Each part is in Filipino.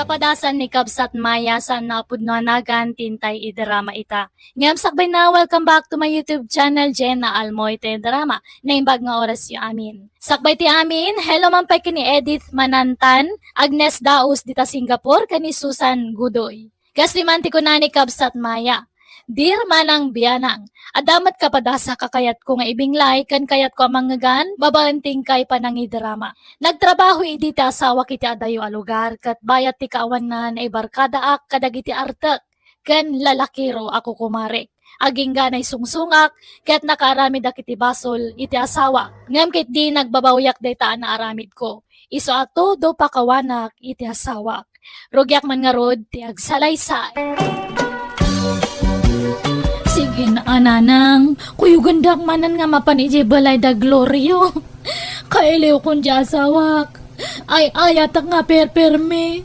Kapadasan ni Kabsat Maya sa napudnoanagan tintay idrama ita. Ngam sakbay na welcome back to my YouTube channel Jenna Almoite Drama. Naimbag nga oras yu amin. Sakbay ti amin, hello man pa kini Edith Manantan, Agnes Daus dita Singapore, kani Susan Gudoy. Kasliman ti ko na ni Kabsat Maya. Dir manang biyanang, adamat kapadasa kakayat ko nga ibinglay kan kayat ko amangagan, babanting kay panangi drama. Nagtrabaho idi ti asawa kiti adayo a lugar, kat bayat ti kaawanan ay barkada ak kadagiti artek, kan lalakiro ako kumare. Aging ganay sungsungak, kat nakaramid akiti basol iti asawa. Ngam kit di nagbabawyak daytaan na aramid ko. Iso ato do pakawanak iti asawak. Rugyak man nga rod ti agsalaysay. Sige na ananang, kuyo gandak manan nga mapan ije balay da Glorio. Kailiw kong di asawak. Ay ayatak nga perperme.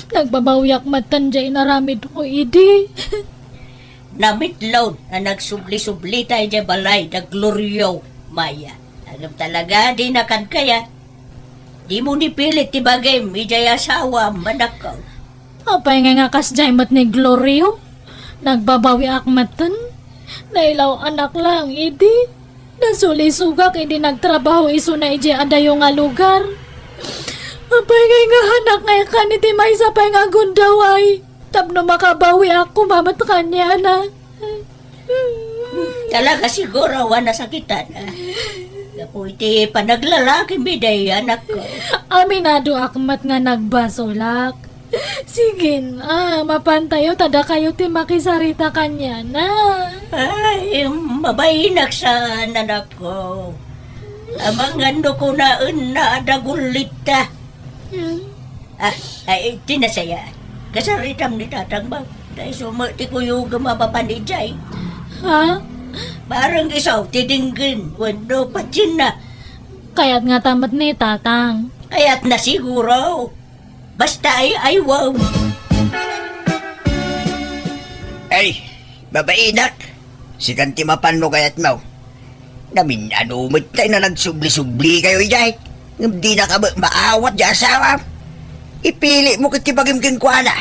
Nagbabawyak matan jay naramid ko idi. Namitlaw na nagsubli-subli tayo dyan balay na Glorio, Maya. Agam talaga, di nakan kaya. Di mo nipilit ti bagay, ijay asawa, manakaw. Apay nga kas jay mat ni Glorio. Nagbabawi akmatan. Nailaw anak lang, idi. Nasulisugak, idi nagtrabaho iso na ije adayo nga lugar. Apay nga hanak nga kan iti may sapay nga gundaway. Tapno makabawi ako, mamat kanya na. Talaga siguro, wala sakitan. Napo iti panaglalaki, biday, anak ko. Aminado akmat nga nagbasolak. Sige na, mapantayo, tada kayo ti makisarita kanya na. Ay, mabainak sa anak ko. Amangando ko na adagulita. Ay, tinasaya. Kasaritam ni tatang ba? Dahil sumati ko yung gumapapanijay. Ha? Parang isaw, tidinggin. Wando, patsin na. Kaya't nga tamat ni tatang. Kaya't na siguro. Basta ay wow. Ay, babainak. Si kanti mapano kayat mo. Namin anumit tayo na nagsubli-subli kayo ijay. Hindi na ka maawat di asawa. Ipili mo kitibagimking kwa na.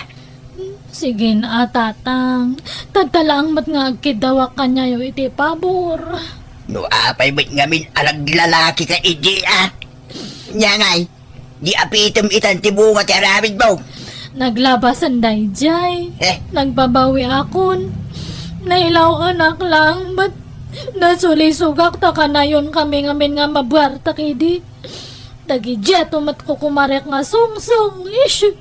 Sige na, tatang. Tatalang mat nga agkidawak kanya yung iti pabor. No apay ba't ngamin alag lalaki ka iji ah. Nyangay, di apitom itan tibunga ti aramid mo. Naglabasan dayjay. Nagbabawi akon. Nailaw anak lang, ba't nasulisugak ta ka na yun kami ngamin nga mabuartak idi. Dagidya tumat ko kumarek nga sungsung. Ish.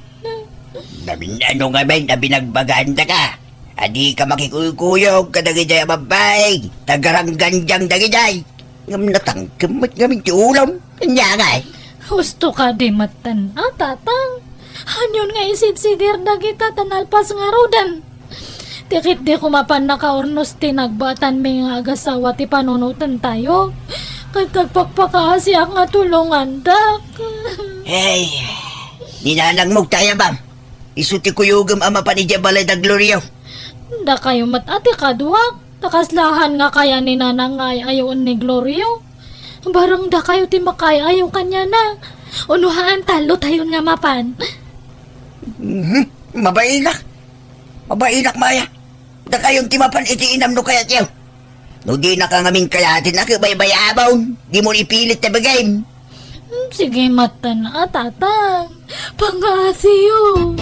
Namin ano nga may na binagbaganda ka. Adi ka makikuyog ka dagijay mabay. Tagarangganjang dagijay. Ngam natangkimot ngamin ti ulam. Nyangay. Husto ka di matan. Tatang. Hanyon nga isid-sidir dagita tanalpas nga rodan. Tikit di kumapan nakaurnos tinagbatan may nga agasawa ti panunutan tayo. Katagpakpakasi ang nga tulungan, dak. Hey, ninanang mo tayo bam. Isuti kuyugam ama pa ni Jabalay da Glorio. Da kayo matati kaduwag. Takaslahan nga kaya ni nanang ayaw ni Glorio. Barang da kayo ti makaya ayaw kanya na. Unuhaan talo tayo nga mapan. Mabainak. Mabainak, Maya. Da kayong timapan iti inam no kaya tiyaw. No di na ka ngaming kayatin na kabaybayabaw. Di mo ipilit na bagay. Sige matan na, tatang. Pangasiyo.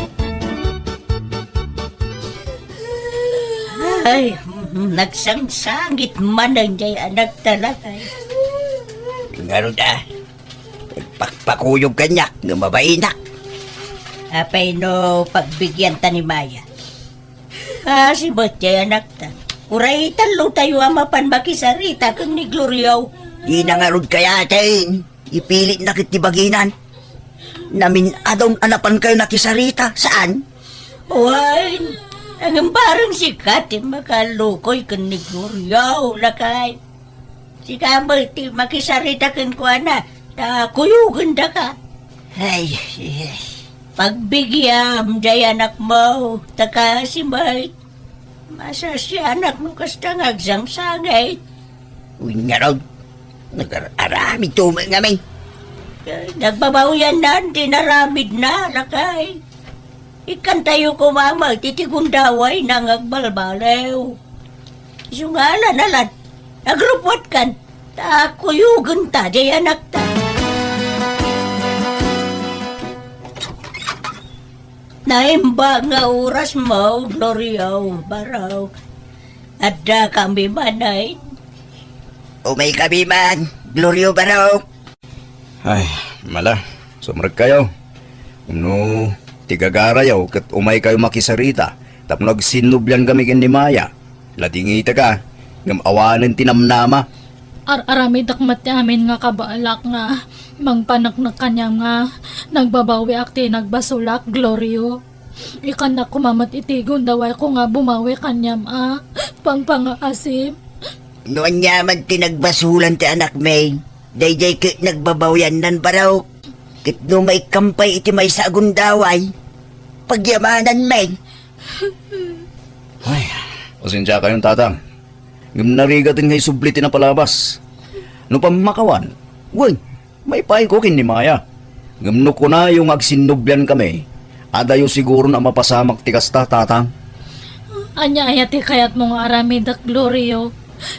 Ay, nagsangsangit man ang jay anak talaga. Nga da. Pagpakuyog kanyak ng mabainak. Apay no, pagbigyan ta ni Maya. Si ba't jay anak ta? Uray talo tayo amapan makisarita kang ni Glorio. Di na nga rod kaya tayo. Ipilit na kitibaginan. Namin adong anapan kayo nakisarita. Saan? Uy, ang parang sikat makalukoy kang ni Glorio. Lakay. Si kamay ti makisarita kang kuha na. Kuyugan da ka. Ay, Pagbigyan jay anak mo. Taka si May. Masa si anak mo kasta ngagsangsangay. uy nga rod. Nag-aramid tumay ngamin. Nagbabawian na, tinaramid na, lakay. Ikan tayo ko mama, titigundaway nang agbalbalew. Sungala nalan, agrupot kan, takuyugan ta, di anak ta. Naimba nga oras mo, Gloriaw, baraw. Adda kami manay. Umay kami man, Glorio Baraw. Ay, mala. Sumrag kayo. No, tigagarayaw kat umay kayo makisarita. Tap nagsinubyan kami kin ni Maya. Ladingita ka. Ngam awanan tinamnama. Arami dakmat ti amin nga kabaalak nga mangpanak na kanya nga nagbabawi akti nagbasulak Glorio. Ikan na kumamat itigon daway ko nga bumawi kanyam pangpangaasim. Noon yaman tinagbasulan ti anak May. Dayjay kit nagbabawyan nan Baraw. Kit no may kampay iti may sa agundaway. Pagyamanan May. Ay, pasensya kayong tatang. Ngam narigatin ngay subliti na palabas. No pamakawan, uy, may ko kin ni Maya. Ngam no ko na yung agsinubyan kami. Adayo siguro na mapasamak tikas ta, tatang. Anya ayati kayat mong aramidak Glorio.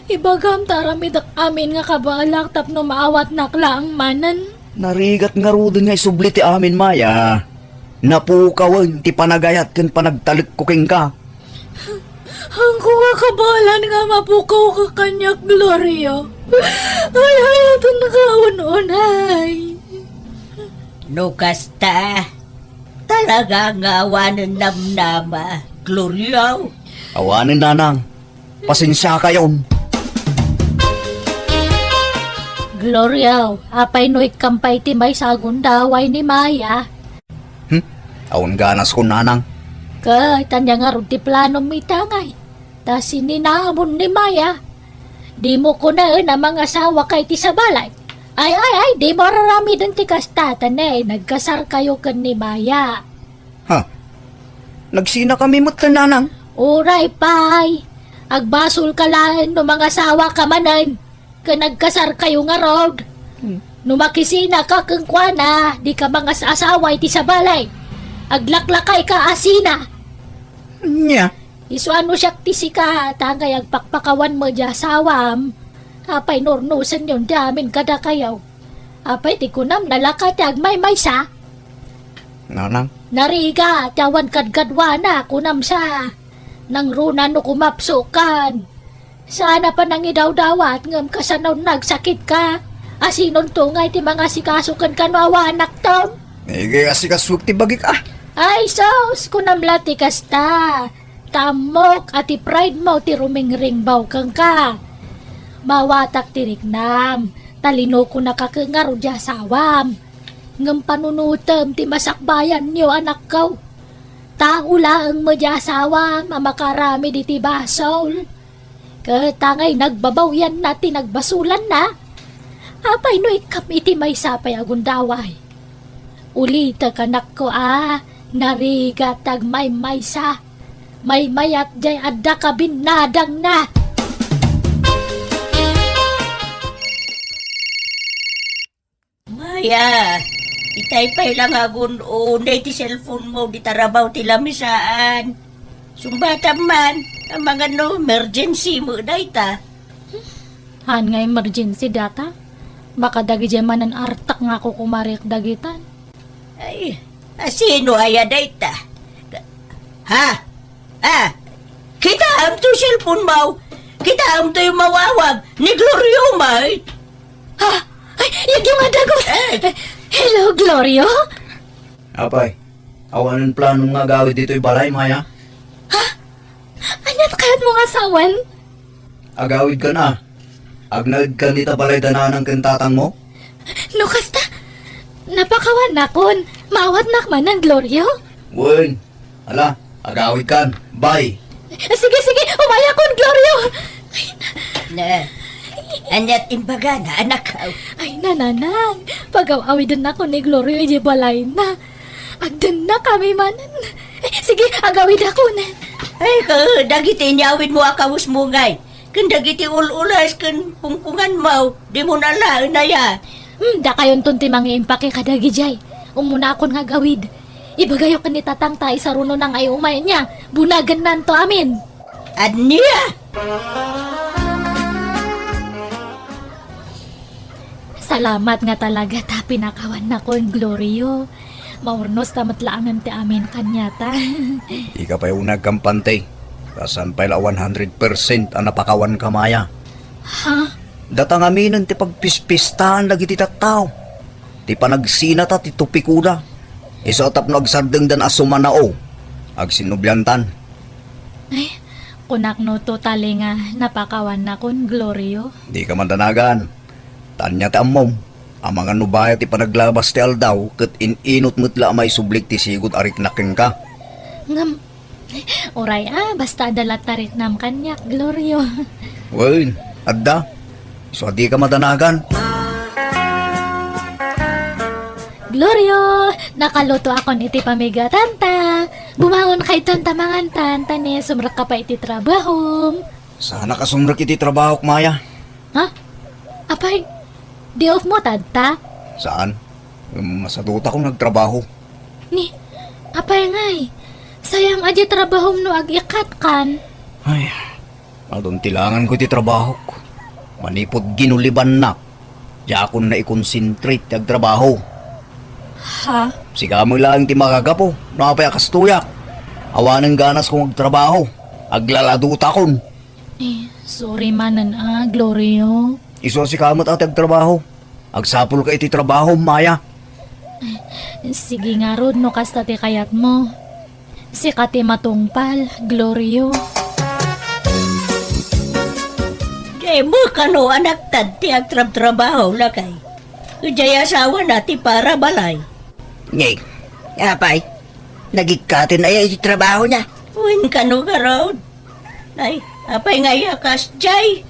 Ibagam ta aramidak amin nga kabaalak tapno maawat nakla ang manan. Narigat nga ro din ngay subliti amin, Maya. Napukawan ti panagayat ken panagtalik ko king ka. Ang kuha kabalan nga mapukaw ka kanyak Glorio. Ay, ito nakaunon-unay. Nukasta, talaga nga awanan namnama, Gloriaw. Awanin nanang, pasensya kayon. Glorio, apay no ikampay ti may sagundaway ni Maya. Awan ganas ko nanang. Kay, tanya nga ron ti plano mitangay. Ta sininamon ni Maya. Di mo ko na ang mga asawa kay ti sa balay. Ay, di mo rarami dun ti kastatan nagkasar kayo kan ni Maya. Ha? Nagsina kami mo't nanang. Uray, pay. Agbasol ka lang no mga asawa ka manan. Ka nagkasar kayo nga rod. Numakisina ka kang kwana, di ka mga asawa iti sa balay. Aglaklakay ka asina. Nya. Isuan mo siya tisi ka, tangay agpakpakawan mo di asawam. Apay nornusan yun damin kada kayaw. Apay ti kunam nalakat agmay maysa. Nanang. Nariga, tawan kadgadwana kunam sa. Nang runa no kumapsukan. Sana pa nang idawdawat ngam kasanaw nagsakit ka. Asinon tungay ti mga sikasukan kanawa anak tom. Ige asikasuk ti bagik ah. Ay sos, kunam lati kasta. Tamok at pride mo ti rumingring kang ka. Mawatak ti rignam, talino ko nakakangaro di asawam. Ngam panunutem ti masakbayan niyo anak ko. Taulaang mo di asawam, amakarami di ti basol. Katangay nagbabawyan na ti nagbasulan na. Apay no ikam iti may sapay agundaway. Ulita kanak ko narigat tag may maysa. May mayat jay adda ka binadang na. Maya, itaypay lang agun unay ti cellphone mo, di tarabaw ti lamisaan. Sumbata man, ang mga no emergency mo dayta. Han nga emergency data? Baka dagi manan artak nga ako kumariak dagitan. Ay, asino aya dayta? Ha? Kita am to cellphone mo. Kita am to yung mawawag ni Glorio may. Ha? Ay, yung adagos! Hello, Glorio? Apay, awanan planong nga gawid dito'y balay, Maya. Anyat kayat mo nga sawan? Agawid ka na. Agnag ka nita balay dananang kentatang mo. Nukasta, napakawan na kon. Mawat nakmanan, Glorio? Wen, ala, agawid kan. Bye. Sige, umaya kon, Glorio! Na, anyat imbaga na anak ka. Ay, nananang, pag-awawidin ako ni Glorio, iji balay na. Agdan na kami manan. Sige, agawid ako na. Ay ka, dagiti inyawid mo akawus mo ngay. Kan dagiti ululas kan pungkungan mo, di mo nalaan na ya. Da kayon tunti mga impake kadagi jay. Umuna akon nga gawid. Ibagayo ka ni tatang tay sa runo ng ay umay niya. Bunagan nanto amin. Anya? Salamat nga talaga ta pinakawan na ko ang Glorio. Maurnos tamat laangan ti amin kanyata. Di ka pa yung nagkampante. Kasan pa ila 100% ang napakawan ka, Maya. Ha? Datang aminan ti pagpispistahan lagi ti tattaw. Ti panagsinata ti tupikuda. Isotap no agsardeng dan asumanao. Agsinubyantan. Ay, kunak no totally nga napakawan na kon Glorio. Di ka mandanagan. Tanya ti amom. Ang mga nubaya ti panaglabas ti aldaw ket inot mutla may sublik ti sigud arik naken ka. Ngam, oray basta dalat tarik nam kanyak Glorio. Well, adda. So di ka mandanagan. Glorio, nakaluto akon iti pamigatan ta. Bumangon kay ton tamangan tan ni sumrak ka pa iti trabaho. Sana kasumrak iti trabaho, Maya. Ha? Apay, day off mo tadta? Saan? Masaduta kong nagtrabaho. Ni, apay ngay. Sayang aja trabaho no ag-ikat kan. Ay, adon tilangan ko iti trabaho ko. Manipod ginuliban na. Diya akong naikonsentrate ag trabaho. Ha? Siga mo lang ti makagapo. Napay akastuyak. Awanang ganas kong agtrabaho. Aglaladuta kon. Sorry manan Glorio. Iso si kamot at agtrabaho. Agsapol ka iti trabaho, Maya. Sige nga rod no kasta ti kayat mo. Si kati matungpal, Glorio. Jay mo kano anak tad ti agtrab-trabaho lakay. Jay asawa na ti para balay. Ngay, apay, nagikatin na yung trabaho niya. Uwin kano ka raw. Ay, apay nga yakas, Jay.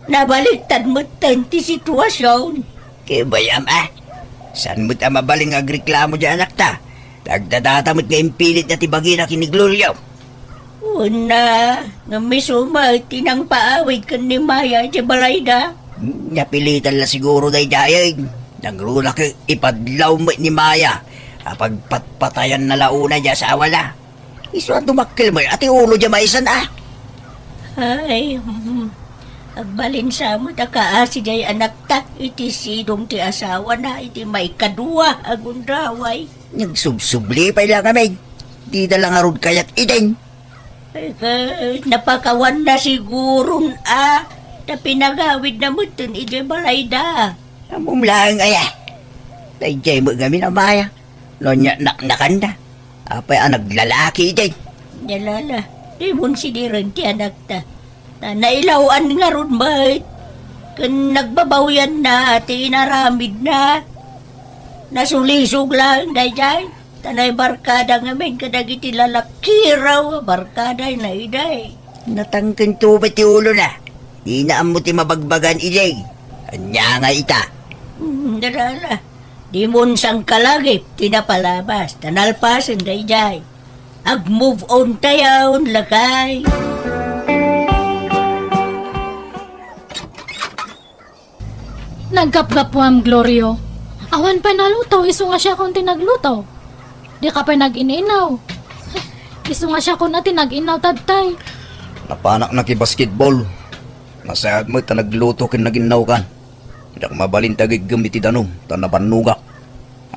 Nabaliktad mo ti sitwasyon. Kaya bayam saan mo't mabaling agreklamo dyan anak ta? Tagdadatamot ngayong pilit na tibagi na kiniglorio. Una, nga may suma, tinang paawid ka ni Maya di balay na. Napilitan la siguro day dayag. Nagrula ka ipadlaw mo ni Maya. Pagpatpatayan na launa dyan sa awala. Iso ang tumakil mo ati ulo dyan maisan Ay, agbalin sa mo ta kaasi jay anak ta, iti sidong ti asawa na, iti may kadua, agundraway. Nagsubsubli pa lang kami. Di na lang arod kayat ideng. Ay, napakawan na siguro na pinagawid na mo dun, iti balay da. Amumlang aya. Dayjay mo kami na Maya. Nonya naknakan na. Apay naglalaki ideng. Nalala, di mo sinirin ti anak ta. Na nailawan nga ron bait. Kan nagbabawyan na, ti inaramid na. Nasulisog lang, dayjay. Tanay barkada ngamin, kadag iti lalaki raw, barkada na iday. Natangkin tubat ti ulo na. Di na mo ti mabagbagan ideng. Anya nga ita. Darala, di mo sang kalagip, tinapalabas, tanalpasin dayjay. Ag-move on tayo, lakay. Nagkapgapwam, Glorio. Awan pa naluto, iso nga siya kung tinagluto. Di ka pa nag-ininaw. Iso nga siya kung natin nag-inaw tadtay. Napanak na ki basketball. Nasayad mo ta nagluto kin naginaw kan. Hindi ako mabalintagig gamit idanom. Tanabanugak.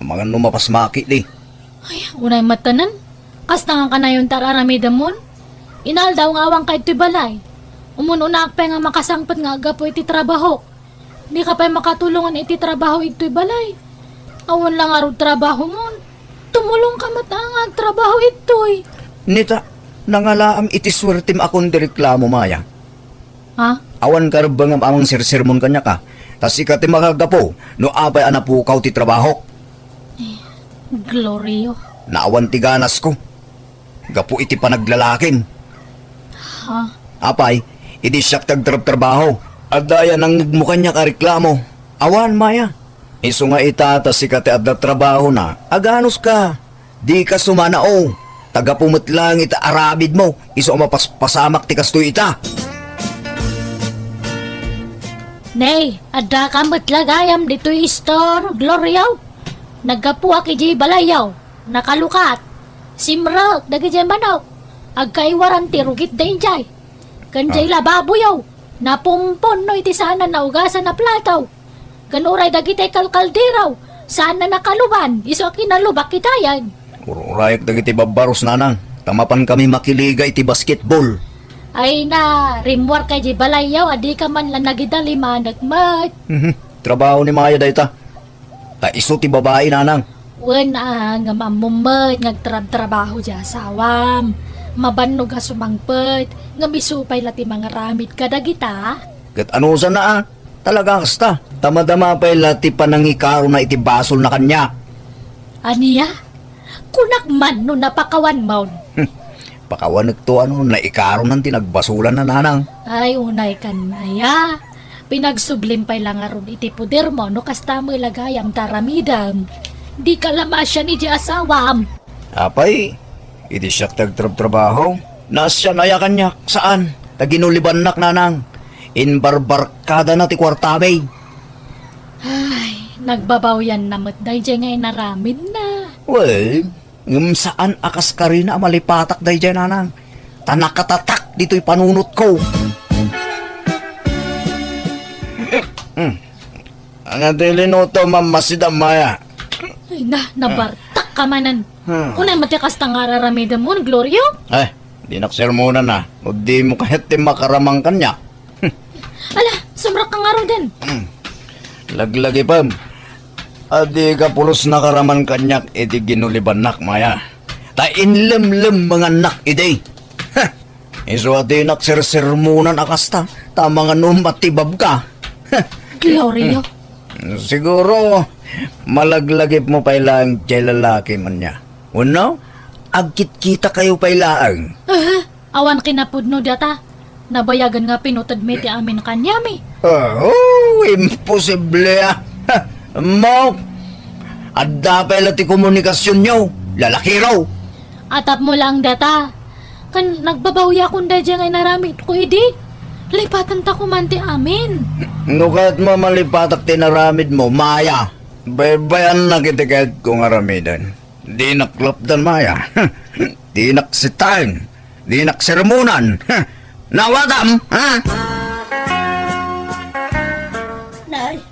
Ang mga numapas maki di. Ay, unay matanan. Kas na nga ka na yung tararamida mon. Inal daw nga awang kahit to'y balay. Umununak pa nga makasangpat nga agapo iti trabaho. Di ka pa makatulungan iti trabaho ito'y balay. Awan lang arod trabaho mon. Tumulong ka matangag trabaho ito'y. Nita, nangalaam iti swertim akong direklamo, Maya. Ha? Awan ka rin bang amang sirsermon kanya ka? Tas ikati makagapo, no abay anapukaw ti trabaho. Glorio. Naawan ti ganas ko. Gapo iti panaglalakin. Ha? Apay, iti siyak tagtrabaho. At daya nang nagmukha niya kareklamo. Awan, Maya. Iso nga itata si kate adda trabaho na. Aganos ka. Di ka sumanao. Tagapumot lang ita arabid mo. Iso mapaspasamak ti kasto ita. Nay, adda ka matlagayam dito'y store, Gloriaw. Nagkapuak iji balayaw. Nakalukat. Simrak, dagi dyan manok. Agkaiwaran ti rugit dahin jay. Kanjay lababo yaw. Napumpon no iti sana naugasan na plataw. Kanuray dagi tay kalkaldiraw. Sana nakaluban, iso kinalubak kitayan. Ururayak dagiti babaros nanang. Tamapan kami makiliga iti basketball. Ay na, rimwar kay di balayaw, adi ka man lang nagidalima, nagmat. Trabaho ni Maya dayta. Ta iso ti babae nanang. Wen nga mamumad, ngagtrabaho di asawam. Mabanog nga sumangpet, nga misupay lati mga ramid kadagita. Kat ano sa na talaga kasta. Tamadama pa lati panangikaro na iti basol na kanya. Aniya, kunak man no napakawan maun. Pakawanag to naikaro ng tinagbasulan na nanang. Ay, unay kan naya. Pinagsublim pa lang aron iti puder mo no kasta mo ilagayam taramidam. Di ka lamasyan iti asawam. Apay, iti siya tagtrabaho. Nasya naya kanya saan? Taginuliban nak nanang. Inbarbarkada na ti kwartabay. Ay, nagbabaw yan namot day dyan ngay naramid na. Well, saan akas ka rin na malipatak day dyan nanang. Tanakatatak dito'y panunot ko. Ano dilinuto mamasida Maya? Ay na, nabartak ka manan. Unay matikas tang araramidam mo, Glorio? Di naksermonan na. O di mo kahit di makaramang kanya. Ala, sumrak ka nga ro din. Laglagi pa. Adi ka pulos nakaraman kanyak iti ginuliban nak Maya. Ta inlem-lem mga nak ide. Iso ati naksersermonan akasta. Ta mga numatibab ka. Glorio? Siguro, malaglagip mo pa ilang kay lalaki man niya. Uno, agkit-kita kayo pa ilang. Awan kinapudno data. Nabayagan nga pinutad ti amin kanyami. Imposible ah. Mo, adda pa ilati komunikasyon nyo. Lalaki raw. Atap mo lang data. Kan nagbabawya kung dadya ngay naramit ko idi. Lipatan ta kumanti amin. No kahit mamalipatak tinaramid mo, Maya. Baybayan na kita kahit kung aramidan. Di naklapdan Maya. Di naksitain. Di naksermonan. Nawadam, ha? Nay,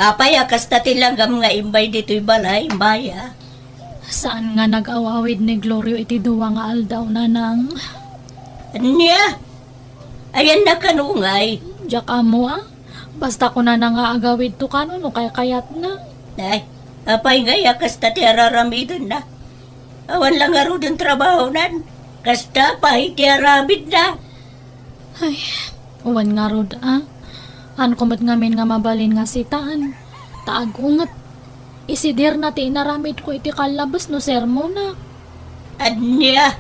apay kasta tilanggam nga imbay dito'y balay, Maya. Saan nga nag-awawid ni Glorio iti duwa nga aldaw nanang? Anya? Ayan na kanungay. Diyak amo ah. Basta ko na nga agawid to kano no kaya kayat na. Nay, apay nga kasta ti araramidon na. Awan lang nga ro din trabaho nan. Kasta pa iti aramid na. Ay, uwan nga rod ah. Ano kumat ngamin nga mabalin nga sitaan. Taagungat. Isidir na ti inaramid ko iti kalabas no sermo na. Anya?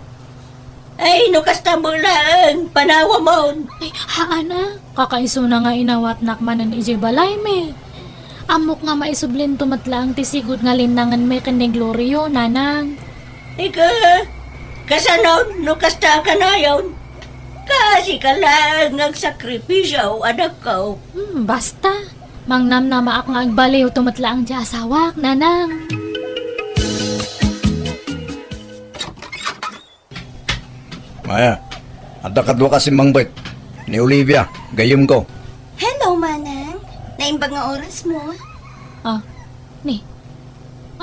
Ay, no kasta mo lang. Panawa mo. Ay, haana. Kakaiso na nga inawat nakmanan iji balay me. Amok nga maisublin tumatlang ti sigod nga linangan me kani Glorio, nanang. Ika, kasanaw, no kasta ka na yun. Kasi ka lang nagsakripisyo, anak ko. Basta. Mangnam na maak nga agbaliw tumatlaang di asawak, nanang. Maya, adda kadwa kasi mangbet. Ni Olivia, gayom ko. Hello, Manang. Naimbag nga oras mo. Ah, ni.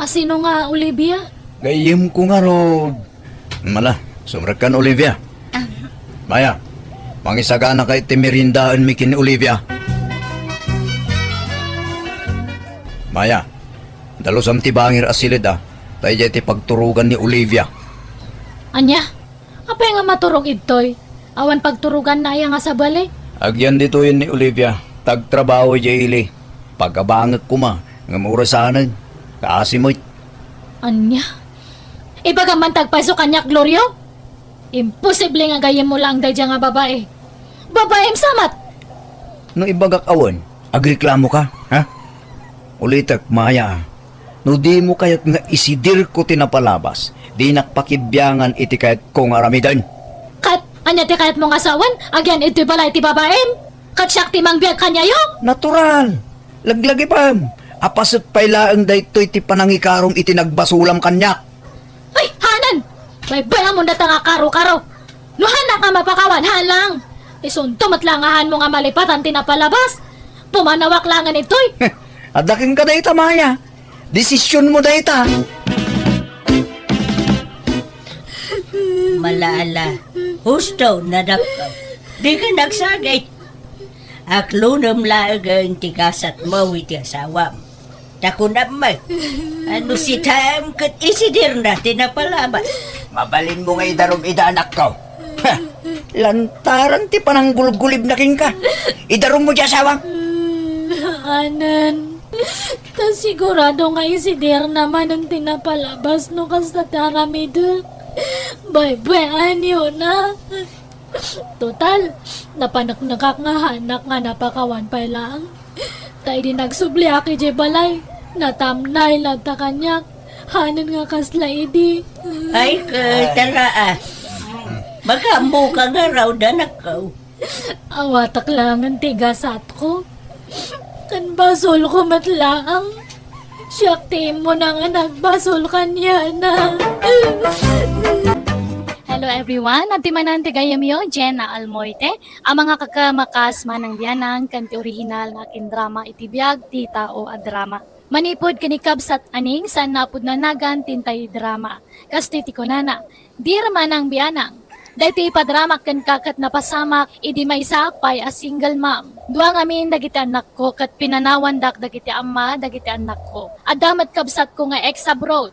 Sino nga, Olivia? Gayom ko nga rod. Mala, sumrakan Olivia. Maya, mangisagana kay timirindaan mi kin Olivia. Maya, dalos am tibangir asilid ah. Tayo ti pagturugan ni Olivia. Anya, apay nga maturog itoy? Awan pagturugan na iya nga sa balik. Agyan dito yun ni Olivia. Tagtrabaho jayli. Pagkabangat ko ma, nga maurasanan. Kaasimoy. Anya? Ibaga man tagpaso kanya, Glorio? Imposible nga gayem mo lang dadya nga babae. Babaem samat! No ibagak awan, agreklamo ka, ha? Ulitak, Maya. No di mo kayat nga isidir ko tinapalabas. Di nakpakibyangan iti kayat kong aramidan. Kat, anya ti kayat mong asawan? Agyan iti balay ti babaem? Kat siyak ti mangbiyag kanya yo? Natural. Laglagi pa. Apasot pay laang daytoy ti panangikarong iti nagbasulam kanyak. Ay, hanan! Bay mo na nga karo-karo. Nuhan na ka mapakawan, halang. Isunto matlangahan mo nga malipatan tinapalabas. Pumanawak langan ito'y. Adaking ka dayta, Maya. Desisyon mo dayta. Malaala, husto na dapkaw. Di ka nagsagay. Aklunam laag ang tikasat mo iti asawam. Tako naman. Ano si Tam kat isidir na tinapalabas. Mabalin mo nga idarom ida anak ko. Ha, lantaran ti pananggulgulib na king ka. Idarom mo dyan sawang. Anan. Tas sigurado nga isider naman ang tinapalabas no kasta taramid. Bay, anyo na. Total, napanaknakak nga hanak nga napakawan pa lang. Tay di nagsubli aki je balay. Natamnay lang ta kanyak. Hanan nga kasla idi. Ay ka tala ah. Magambo ka nga raw danakaw. Awatak lang ang tigasat ko. Kan basol ko matlaang. Siyakti mo na nga nagbasol kanya na. Hello everyone, nanti gayam yo, Jenna Almoite. Ang mga kakamakas manang biyanang kanti orihinal nga kindrama itibiyag, tita o adrama. Manipod kanikabsat aning sa napod na nagan tintay drama. Kastiti ko nana, di raman ang biyanang. Dahiti ipadramak kan kakat na pasamak, idi may sakpay as single mom. Duang amin dagiti anak ko, kat pinanawan dagiti ama dagiti anak ko. Adamat kabsat ko nga ex abroad.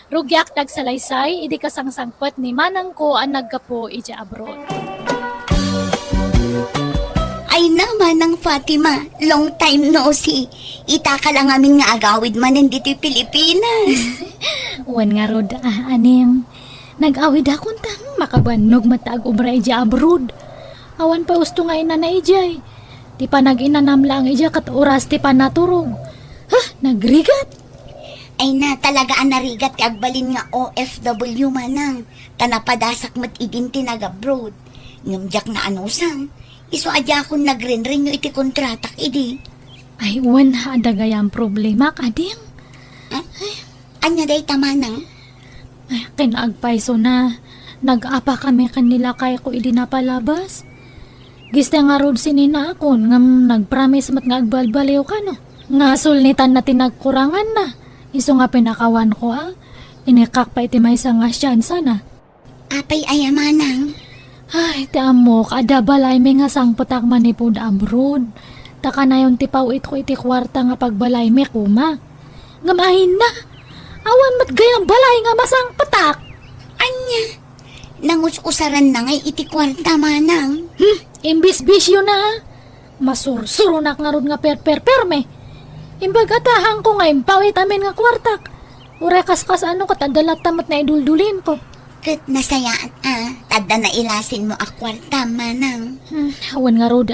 Rugyak tagsalaysay, idi kasangsangpet ni manang ko ang naggapo iti abroad. Ay naman ang Fatima, long time no see. Ita ka lang amin nga agawid man dito Pilipinas. Wan nga rod, aning. Nag-awid akong tang makabanog matag ubra iti abroad. Awan pa usto nga ina na ijay. Di pa nag-inanam lang ija kat oras ti pa naturog. Ha, nagrigat. Ay na talaga ang narigat ti agbalin nga OFW manang. Tanapadasak mat idin tinag-abroad. Ngamjak na anusan. Iso adya akong nagren-renew iti kontratak idi. Ay, wan ha adagayang problema kading. Anya day tamanang? Ay, kinaagpaiso na. Nag-apa kami kanila kay ko idi napalabas. Giste nga rod sinina akon ngam nagpromise mat nga agbalbaliw ka no. Nga sulnitan na tinagkurangan na. Iso nga pinakawan ko Inikak pa iti may nga siyansa na. Apay ayamanang. Ay, ti amo, kada balay may nga sangputak manipod abroad. Taka na yung tipawit ko iti kwarta nga pagbalay may kuma. Ngamahin na. Awan mat gayang balay nga masangputak. Anya? Nangus-usaran na ngay iti kwarta manang. Imbis bisyo na. Masursurunak nga rod nga perme. Imbagatahan ko nga impawit amin nga kwartak. Urekas-kas ano katadalat tamat na iduldulin ko. Kat nasayaan Tada na ilasin mo a kwarta manang. Awan nga rod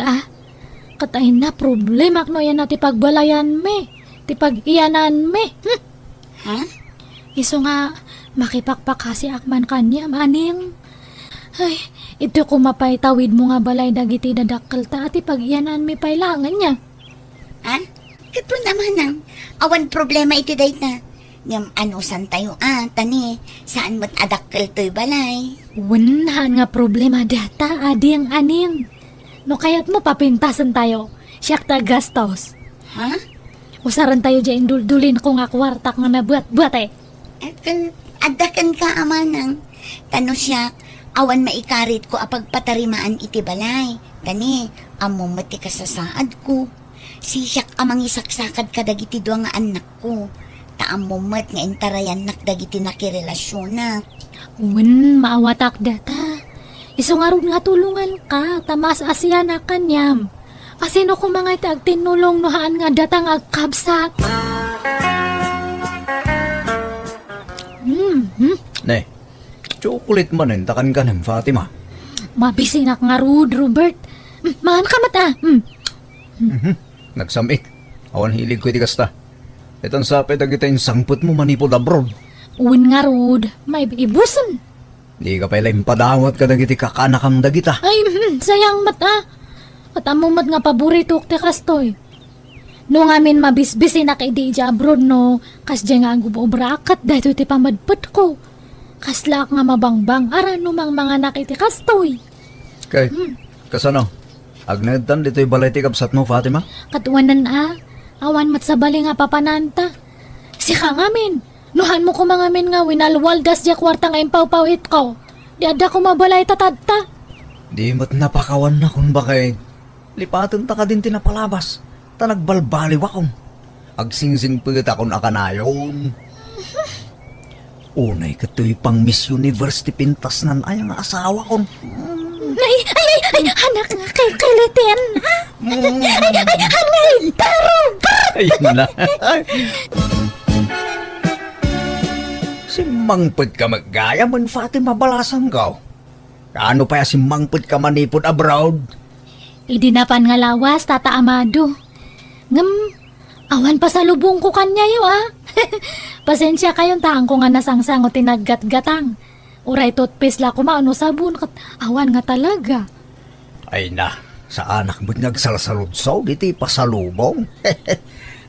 Katahin na problema no yan na ti pagbalayan me. Ti pag-iyanan me. Ha? Iso nga makipakpak kasi akman kanya maning. Ay, ito ko mapay tawid mo nga balay dagiti dadakkel ta ati pag-iyanan me pailangan niya. Ha? Kato naman ang awan problema iti day na. Ngam anusan tayo tani. Saan mo't adakkel to'y balay? Wanahan nga problema data ading aning. No kaya't mo papintasan tayo. Siyak ta gastos. Ha? Usaran tayo dyan duldulin ko nga kwartak nga nabuat-buat eh. Adakan ka amanang. Tano siya, awan maikarit ko apagpatarimaan iti balay. Tani, amo mati ka sa saad ko. Siyak amang isaksakad ka dagiti dua nga anak ko. Taam mo mat nga intarayan nak dagiti nakirelasyon na. Maawatak data. Iso nga rin nga tulungan ka, tamas asya na kanyam. Asino ko mga itag tinulong nohaan nga datang agkabsat. Ne, chocolate man takan ka ng Fatima. Mabisinak nga rud, Robert. Mahan ka mata. Nagsamik. Awan hilig ko iti kasta. Itang sapit agita yung sangput mo manipod abroad. Uwin nga rud, may ibusan. Di ka pala impadawat ka dagiti kakanakam dagita. Ay, sayang mata. Katamumad nga paborito ti kastoy. No ngamin mabisbisi na kay di abroad no, kas dyan nga ang gubobrakat dahil ti pamadpad ko. Kasla nga mabangbang aran numang mga nakitikastoy. Kay, kasano? Agnedan dito'y balay ti kabsat mo, Fatima? Katuwanan awan mat sa bali nga papananta. Si ka ngamin, nuhan mo ko mga min nga winalwaldas di kwarta nga impaw-pawit ko. Di ada ko mabalay tatadta. Di mo't napakawan na kung bakay. Lipatan ta ka din tinapalabas. Ta nagbalbaliw akong. Agsingsing pagkat akong akanayon. Unay kato'y pang Miss Universe ti pintas nan ay ang asawa kong. Ay, anak nga kay kalitin. Hanay, tarong. Ayun na. Si Mangpud ka maggaya man, Fatima, balasan ka. Ano pa si Mangpud ka manipod abroad? Idinapan nga lawas, Tata Amado. Ngam, awan pa sa lubong ko kanya Pasensya kayong taang ko nga nasangsang o tinaggat-gatang. Uray toothpaste la ko maano sabon kat awan nga talaga. Ay na, sa anak mo't nagsalsaludsaw, diti pasalubong.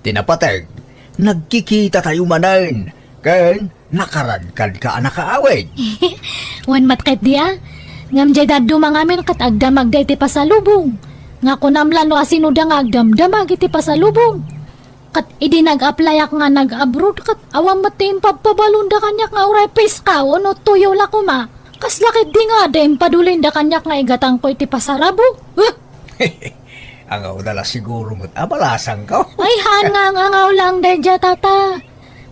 Tinapatag, nagkikita tayo manan. Ken, nakaradkad ka anak kaawid. Wan matkit dia. Ngam jay daddo mangamin kat agdamag day ti pasalubong. Nga kunamlan no asinuda nga agdamdamag iti pasalubong. Kat idi nag-apply ak nga nag-abroad kat awam matim pagpabalunda kanyak nga uray piskaw no tuyo la kuma. Kas lakit di nga dem padulin da kanyak nga igatang ko iti pasarabo. Ang dala siguro mo't abalasan ka. Ay han nga ang angaw lang day dya tata.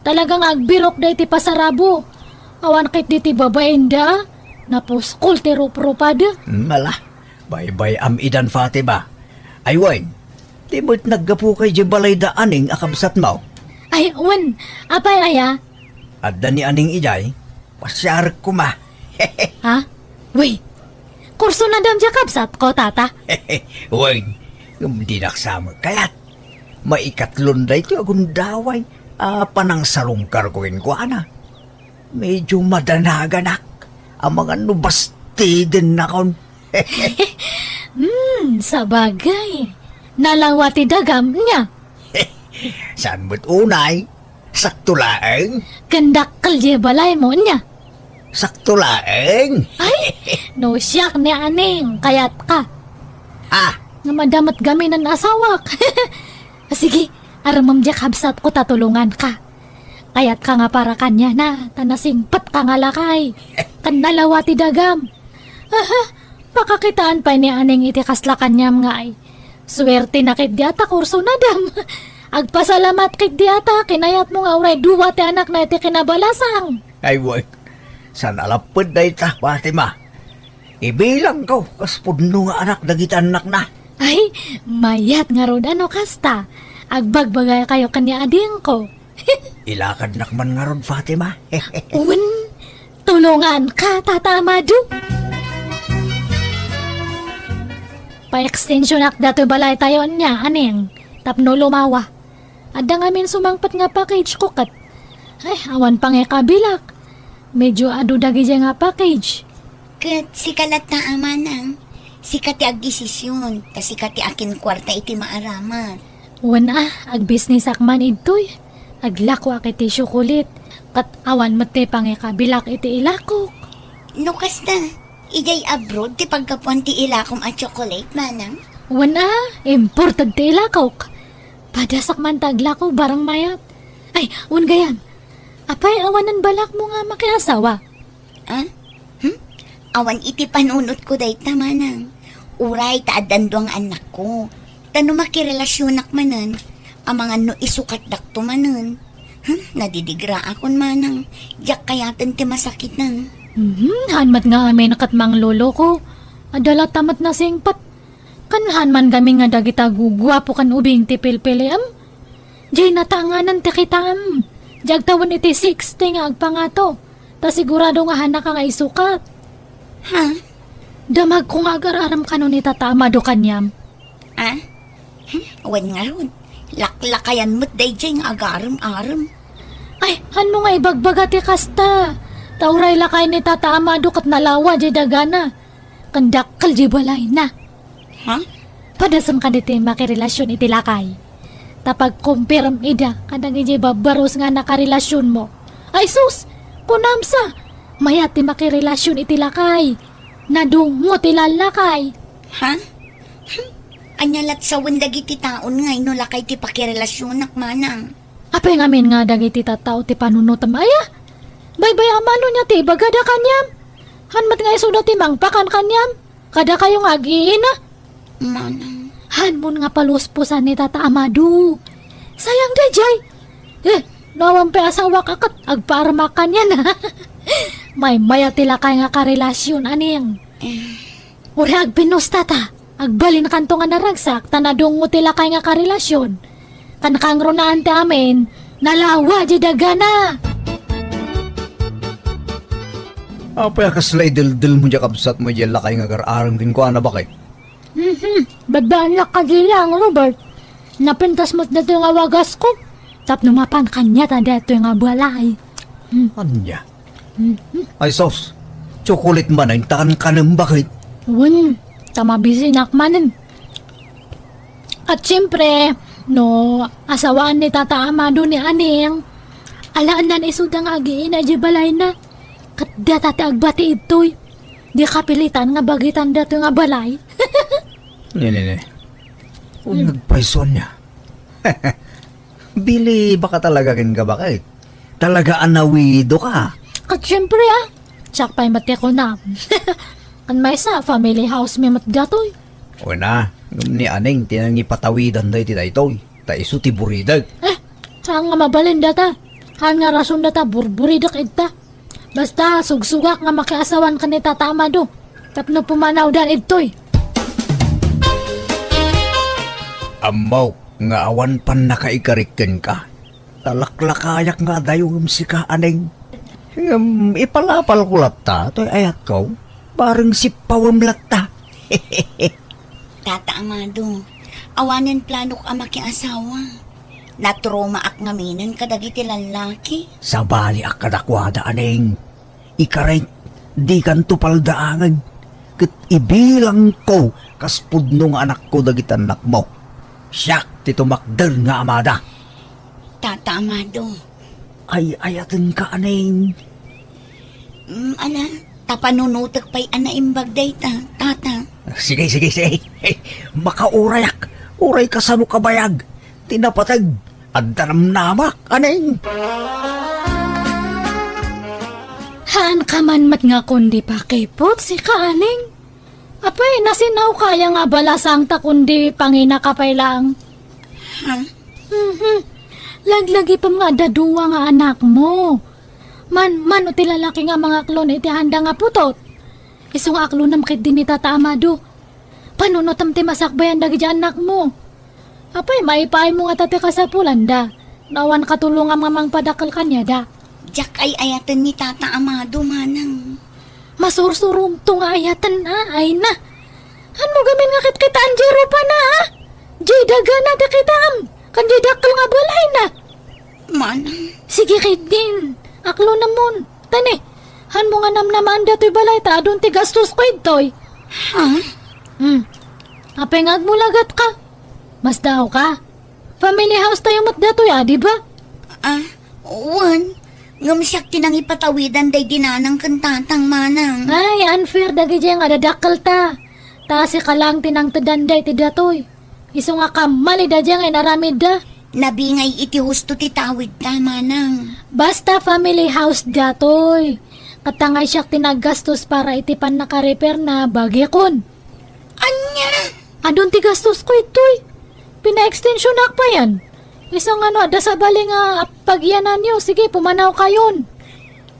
Talagang agbirok day ti pasarabo. Awan kit di ti babaenda. Napuskol ti rupropada. Mala, bye-bye am idan Fatima. Ay wan, di mo't naggapu kay di balay da aning akabsat mo. Ay wan, apay aya? At da ni aning ijay, pasyar ko ma. Ha? Wait, kurso na dam dya kapsat ko tata. Wan, hindi naksama kayat. Maikatlon da ito agundaway. Panang salungkar ko rin ko, ana. Medyo madanaganak. Ang mga nubasti din na kon. Sabagay. Nalawati dagam niya. Saan mo't unay? Sakto laeng? Gandakal di balay mo niya. Sakto laeng? Ay, no siyak ni aning, kayat ka. Ah, Nga madamat gami ng asawak. Sige, aramam diyak habsat ko tatulungan ka. Kayat ka nga para kanya na, tanasingpat ka nga lakay. Kanalawati dagam. Pakakitaan pa ni aning iti kasla kanyam nga ay. Swerte na kit diata kurso na dam. Agpasalamat kit diata, kinayat mo nga uray duwa ti anak na iti kinabalasang. ay wan. San alapod na ita, Fatima. Ibilang ko, kaspodno nga anak dagitan anak na. Ay, mayat nga rod ano kasta. Agbagbagay kayo kanya ading ko. Ilakad nakman nga ron, Fatima. Un, tulungan ka, Tata Amado. Pa-extension ak dato balay tayo niya, aning. Tapno lumawa. Ada nga min sumangpat nga package ko kat. Ay, awan pang kabilak. Medyo adu dagi dya nga package. Kat sikalat na amanang. Sikati agdesisyon. Kasi kati akin kwarta iti maaramat. Wan ag-business akman itoy. Aglako ak iti syukulit. Kat awan mati pang kabilak iti ilakok. Nukas na. Ijay abroad ti pagkapuan ti ilakom at chocolate manang. Wan important ti ilakok. Padasak man taglako barang mayat. Ay, un gayan. Apay awanan balak mo nga makiasawa. Ah? Awan iti panunot ko day tamanang. Uray taadando ang anak ko. Tano makirelasyon manan. Ang mga no isukat dakto manan. Nadidigra akon manang. Diyak kayatan ti masakit nang. Hanmat nga amin nakatmang lolo ko. Adala tamat na singpat. Kanhan man kami nga dagita gugwapo kan ubing ti pilpiliam. Jay natanganan ti kitam. Jagtawan iti 60 nga agpangato. Ta sigurado nga hanak nga isukat. Ha? Damag kong agar-aram ka nun ni Tata Amado kanyam. Ah? Awan nga ron. Laklakayan mo't day dyan agaram-aram. Ay, han mo nga ibagbaga ti kasta. Tauray lakay ni Tata Amado kat nalawa jay dagana. Kandakal jay balay na. Ha? Padasam ka diti makirelasyon iti lakay. Tapag kumpiram ida, kadang iti babaros nga nakarelasyon mo. Ay sus! Kunamsa! Mayat ti makirelasyon iti lakay. Nadungo ti lalakay. Ha? Anyalat sa dagiti taon nga inulakay ti pakirelasyonak manang. Apay ngamin nga dagiti tattao ti panunutam aya. Baybay amano niya ti bagada kanyam. Hanmat nga iso ti mangpakan kanyam. Kada kayong agiina. Manang. Hanmon nga paluspusan ni Tata Amado. Sayang dayjay. Nawang pe asawa kakat agparmakan yan ha. May maya tila kay nga karelasyon aning. Uri agpinos tata. Agbalin kanto nga naragsak tanadong mo tila kay nga karelasyon. Kanakangro na ante amin. Nalawa di dagana. Apay kaslay dil mo dya kabsat mo dyan lakay nga gararang din ko ana ba kay? Babaan ka di lang, Robert. Napintas mo't na ito yung awagas ko. Tap numapan kanya tanda ito yung abalay. Anya? Ay sos, chocolate man ay takan ka ng bakit? Wen, tamabisi nakmanin. At siyempre, no, asawaan ni Tata Amado ni Aning. Alaan na isudang agiin na di balay na. Kadda tati agbati ito'y. Di kapilitan nga bagitan dato nga balay. Nene. Kung nagpaison niya. Bili, baka talaga kin ka bakit? Talaga anawido ka. At siyempre tsak pa'y mati ko na. Kan may sa family house may mat dato'y. O na, ni Aning tinang ipatawidan dahi ti daytoy. Ta isu ti buridag. Saan nga mabalin data? Han nga rason data burburidak ita. Basta sugsugak nga makiasawan ka ni Tata Amado. Tapno pumanaw dan ito'y. Amaw, nga awan pan nakaikarikken ka. Talaklakayak nga dayong si ka Aning. Ipalapal ko latta, to'y ayat ko. Parang si pawam latta. Tata Amado, awanin planok ang makiasawa. Natroma ak ngaminan kadagiti lalaki. Sa bali akadakwada Aning. Ikaray, di kan tupaldaangan. Kat ibilang ko, kaspudno nga anak ko dagitan anak mo. Siyak, tito makder nga amada. Tata Amado, Ay, ayatin ka Aning. ala, tapanunutak pa'y anaimbag day tata. Sige. Makaurayak. Uray ka sa kabayag. Tinapatag. Addanam namak, Aning. Haan ka man mat nga kundi pa kipot si Kaaning. Apay, nasinaw kaya nga balasang ta kundi pangina kapay lang. Ha? Laglagi pa nga daduwa nga anak mo. Man uti lalaki nga mga klon iti handa nga putot. Isong aklo na makit din ni Tata Amado. Panunotam ti masakbayan dagi di anak mo. Apay, maipay mo nga tate ka sa pulanda. Nawan katulong nga mamang padakal kanya da. Diyak ay ayatan ni Tata Amado manang. Masursurong to nga ayatan ay na. Han mo gamin nga kit kita anjero pa na ha? Jay daga na da kitam. Kan jay dakal nga balay na. Manang. Sige kit din. Aklo namon. Tani, han mo nga namnamaan dato'y balay ta. Adun ti gastos ko ito'y. Ha? Apay nga agmulagat ka. Mas daw ka. Family house tayo mat dato'y di ba? Ngumsyak tinang ipatawidan day dinanang kantatang manang. Ay, unfair dagi dyan nga dadakal ta. Tasi ka lang tinang tadanday ti datoy. Iso nga kamali da dyan ay naramid da. Nabingay iti husto ti tawid ta manang. Basta family house datoy. Katangay siyak tinagastos para iti pan nakarepair na bagyakon. Anya? Adun ti gastos ko itoy. Pina-extension nak pa yan. Isang da sa bali nga pagyanan nyo. Sige, pumanaw kayon.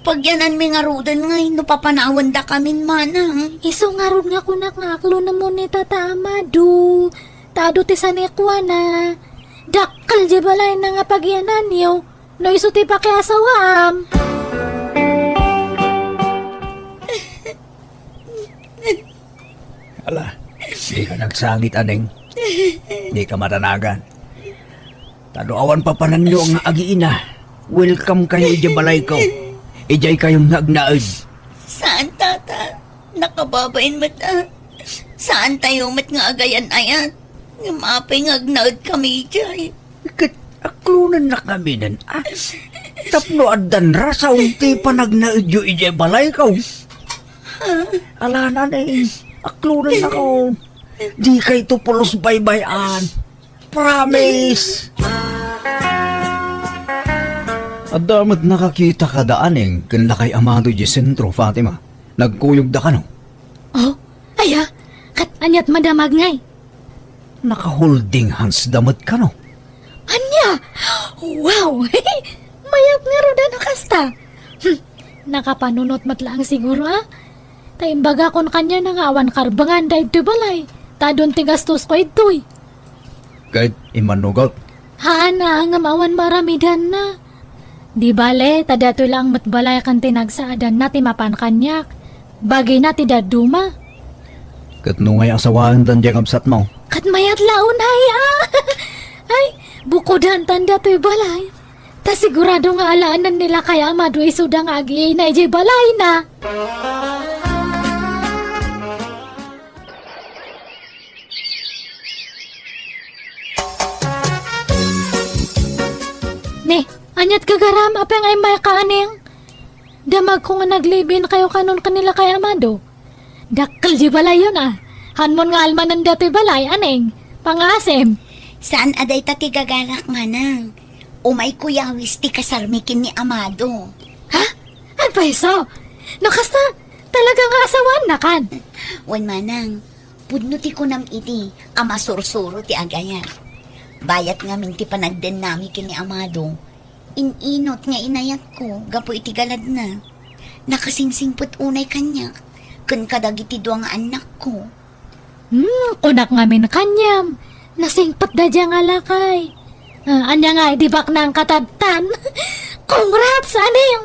Pagyanan mi nga rudan nga, no papanawan da kamin manang. Iso nga rod nga kunak nga aklo na mo ni Tata Amado. Tado ti sanikwa na. Dakal di balay na nga pagyanan nyo. No iso ti pakiasawam. Ala, di ka nagsangit Aning. Di ka matanagan. Taluawan pa pananyo nga agiina. Welcome kayo ija balay ko. Ijay kayong nagnaad. Saan tata? Nakababain mata. Saan tayo mat nga agayan ayat? Mapay nga agnaad kami jay. Kat aklunan na kami nan. Tapno adan ra sa unti pa nagnaudyo ije balay ka. Ala na aklunan ako. Di kay to pulos baybayan. Promise. Adamat nakakita ka daaning kanda kay Amado di sentro, Fatima. Nagkuyog da ka no? Oh, aya, kat anyat madamag ngay. Naka-holding hands damot ka no? Anya! Wow! Mayat nga roda na kasta. Nakapanunot matlaang siguro ah. Taimbaga kon kanya nangawan karbangan da ito balay. Tadon tigastos ko ito'y. Kahit imanugot. Haana nga mawan maramidan na. Di bale, tadato lang matbalay kan tinagsaadan na timapan kanyak. Bagay na tidaduma. Kat nung ay asawaan dan diyang absat mo. Kat mayat laon ay ah. Ay, bukodan tanda to'y balay. Ta sigurado nga alaanan nila kaya maduay sudang agi na ije balay na. Ne, anyat kagaram apeng ay may kaaning. Damag ko nga naglibin kayo kanon kanila kay Amado. Dakkel di balay yun ah. Hanmon nga almanan dato'y balay, aneng. Pangasem. Saan aday tati gagalak manang? Umay kuyawis ti kasarmikin ni Amado. Ha? Agpaiso? Nakasta, talagang asawan na kan. Wan manang, pudno ti kunam iti, ama sursuro ti agayan. Bayat nga min ti panagden nami kini Amado. Ininot nga inayat ko, gapo iti galad na. Nakasingsingput unay kanya, kun kadagiti duwa nga anak ko. Kunak ngamin kanyam. Nasingpat da dyan nga lakay. Anya nga, di bak na ang katadtan. Congrats, aning!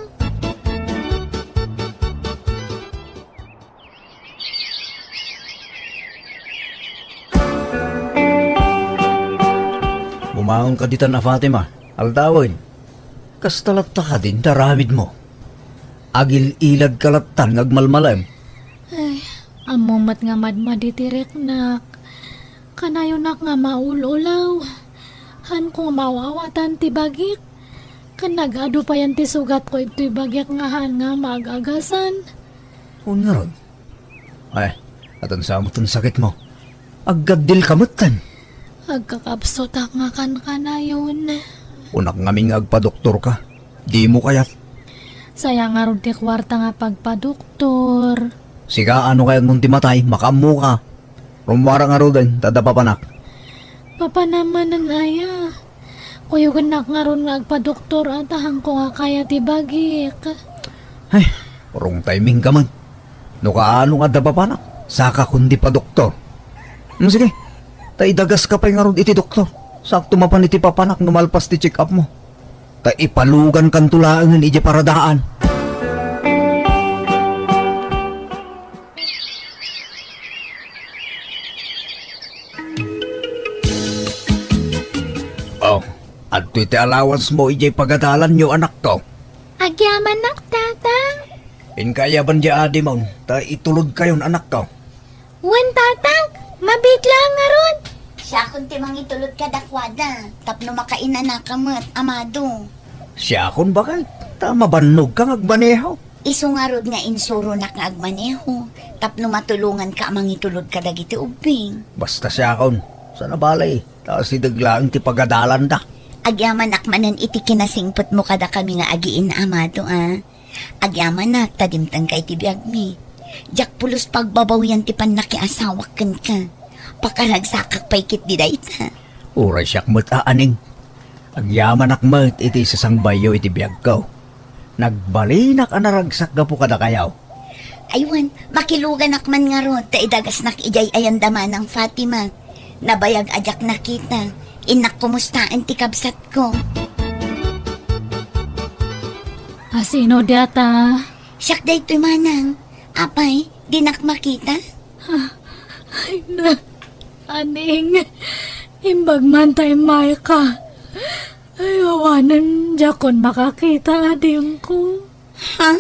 Bumangon ka ditan na Fatima. Aldawin. Kastalatta ka din, taramid mo. Agil ilag kalatan ngagmalmalam. Ay, amumat nga madmaditirek nak. Kanayo nak nga maululaw. Han kong mawawatan ti bagik. Kanagado pa yan ti sugat ko ito'y bagyak nga han nga magagasan. Kung nga ron. Ay, atan sa amutan sakit mo. Aggadil kamutan. Agkakapsotak nga kan kanayon. Unak ngaming agpa-doktor ka. Di mo kayat. Sayang nga ron ti kwarta nga pagpadoktor. Siga ano kayat mong timatay, makamu ka. Rumwara nga ro din, tadapapanak. Papa naman ang aya. Kuyugan na nga ron nga agpa-doktor at ahang ko nga kaya ti bagik. Ay, urong timing ka man. No kaano nga dapapanak, saka kundi pa doktor. Sige, taidagas ka pa nga ron iti doktor. Sakto mapan iti papanak numalpas ti check up mo. Ta ipalugan kan tulaangan iti paradaan. Oh, at iti allowance mo iti pagadalan nyo anak to. Agyaman nak, tatang. Pinkaya ban di adi mo, ta itulod kayon anak to. Wan, tatang. Mabigla nga ron. Siya kung timang itulot ka dakwada, tapno makainan na kamot, Amado. Siya akong bakal, tama banog kang agbaneho. Isungarod nga insuro na ka agmaneho, tapno matulungan ka amang itulod ka dagiti ubing. Basta siya akong, sana balay, taas idaglaan ti pagadalan da. Agyaman akmanan iti kinasingpot mo kada kami nga agiin na Amado Agyaman nak tadimtang kay ti biyag mi. Jak pulos pagbabawian ti panakiasawak kan ka. Pakaragsakak paikit di dayta. Uray siyak mo't aaning. Agyaman akmat iti sasangbayo iti biyag ko. Nagbalinak anaragsak ga po kada kayaw. Aywan, makilugan akman nga ro, taidagas nak ijay ayandama ng Fatima. Nabayag ajak nakita, inak kumustaan ti kabsat ko. Asino data? Siyak day to'y manang. Apay, di nak makita? Ay na, aning, imbag man tayo may ka. Ay, awanan jakon makakita adim ko. Ha?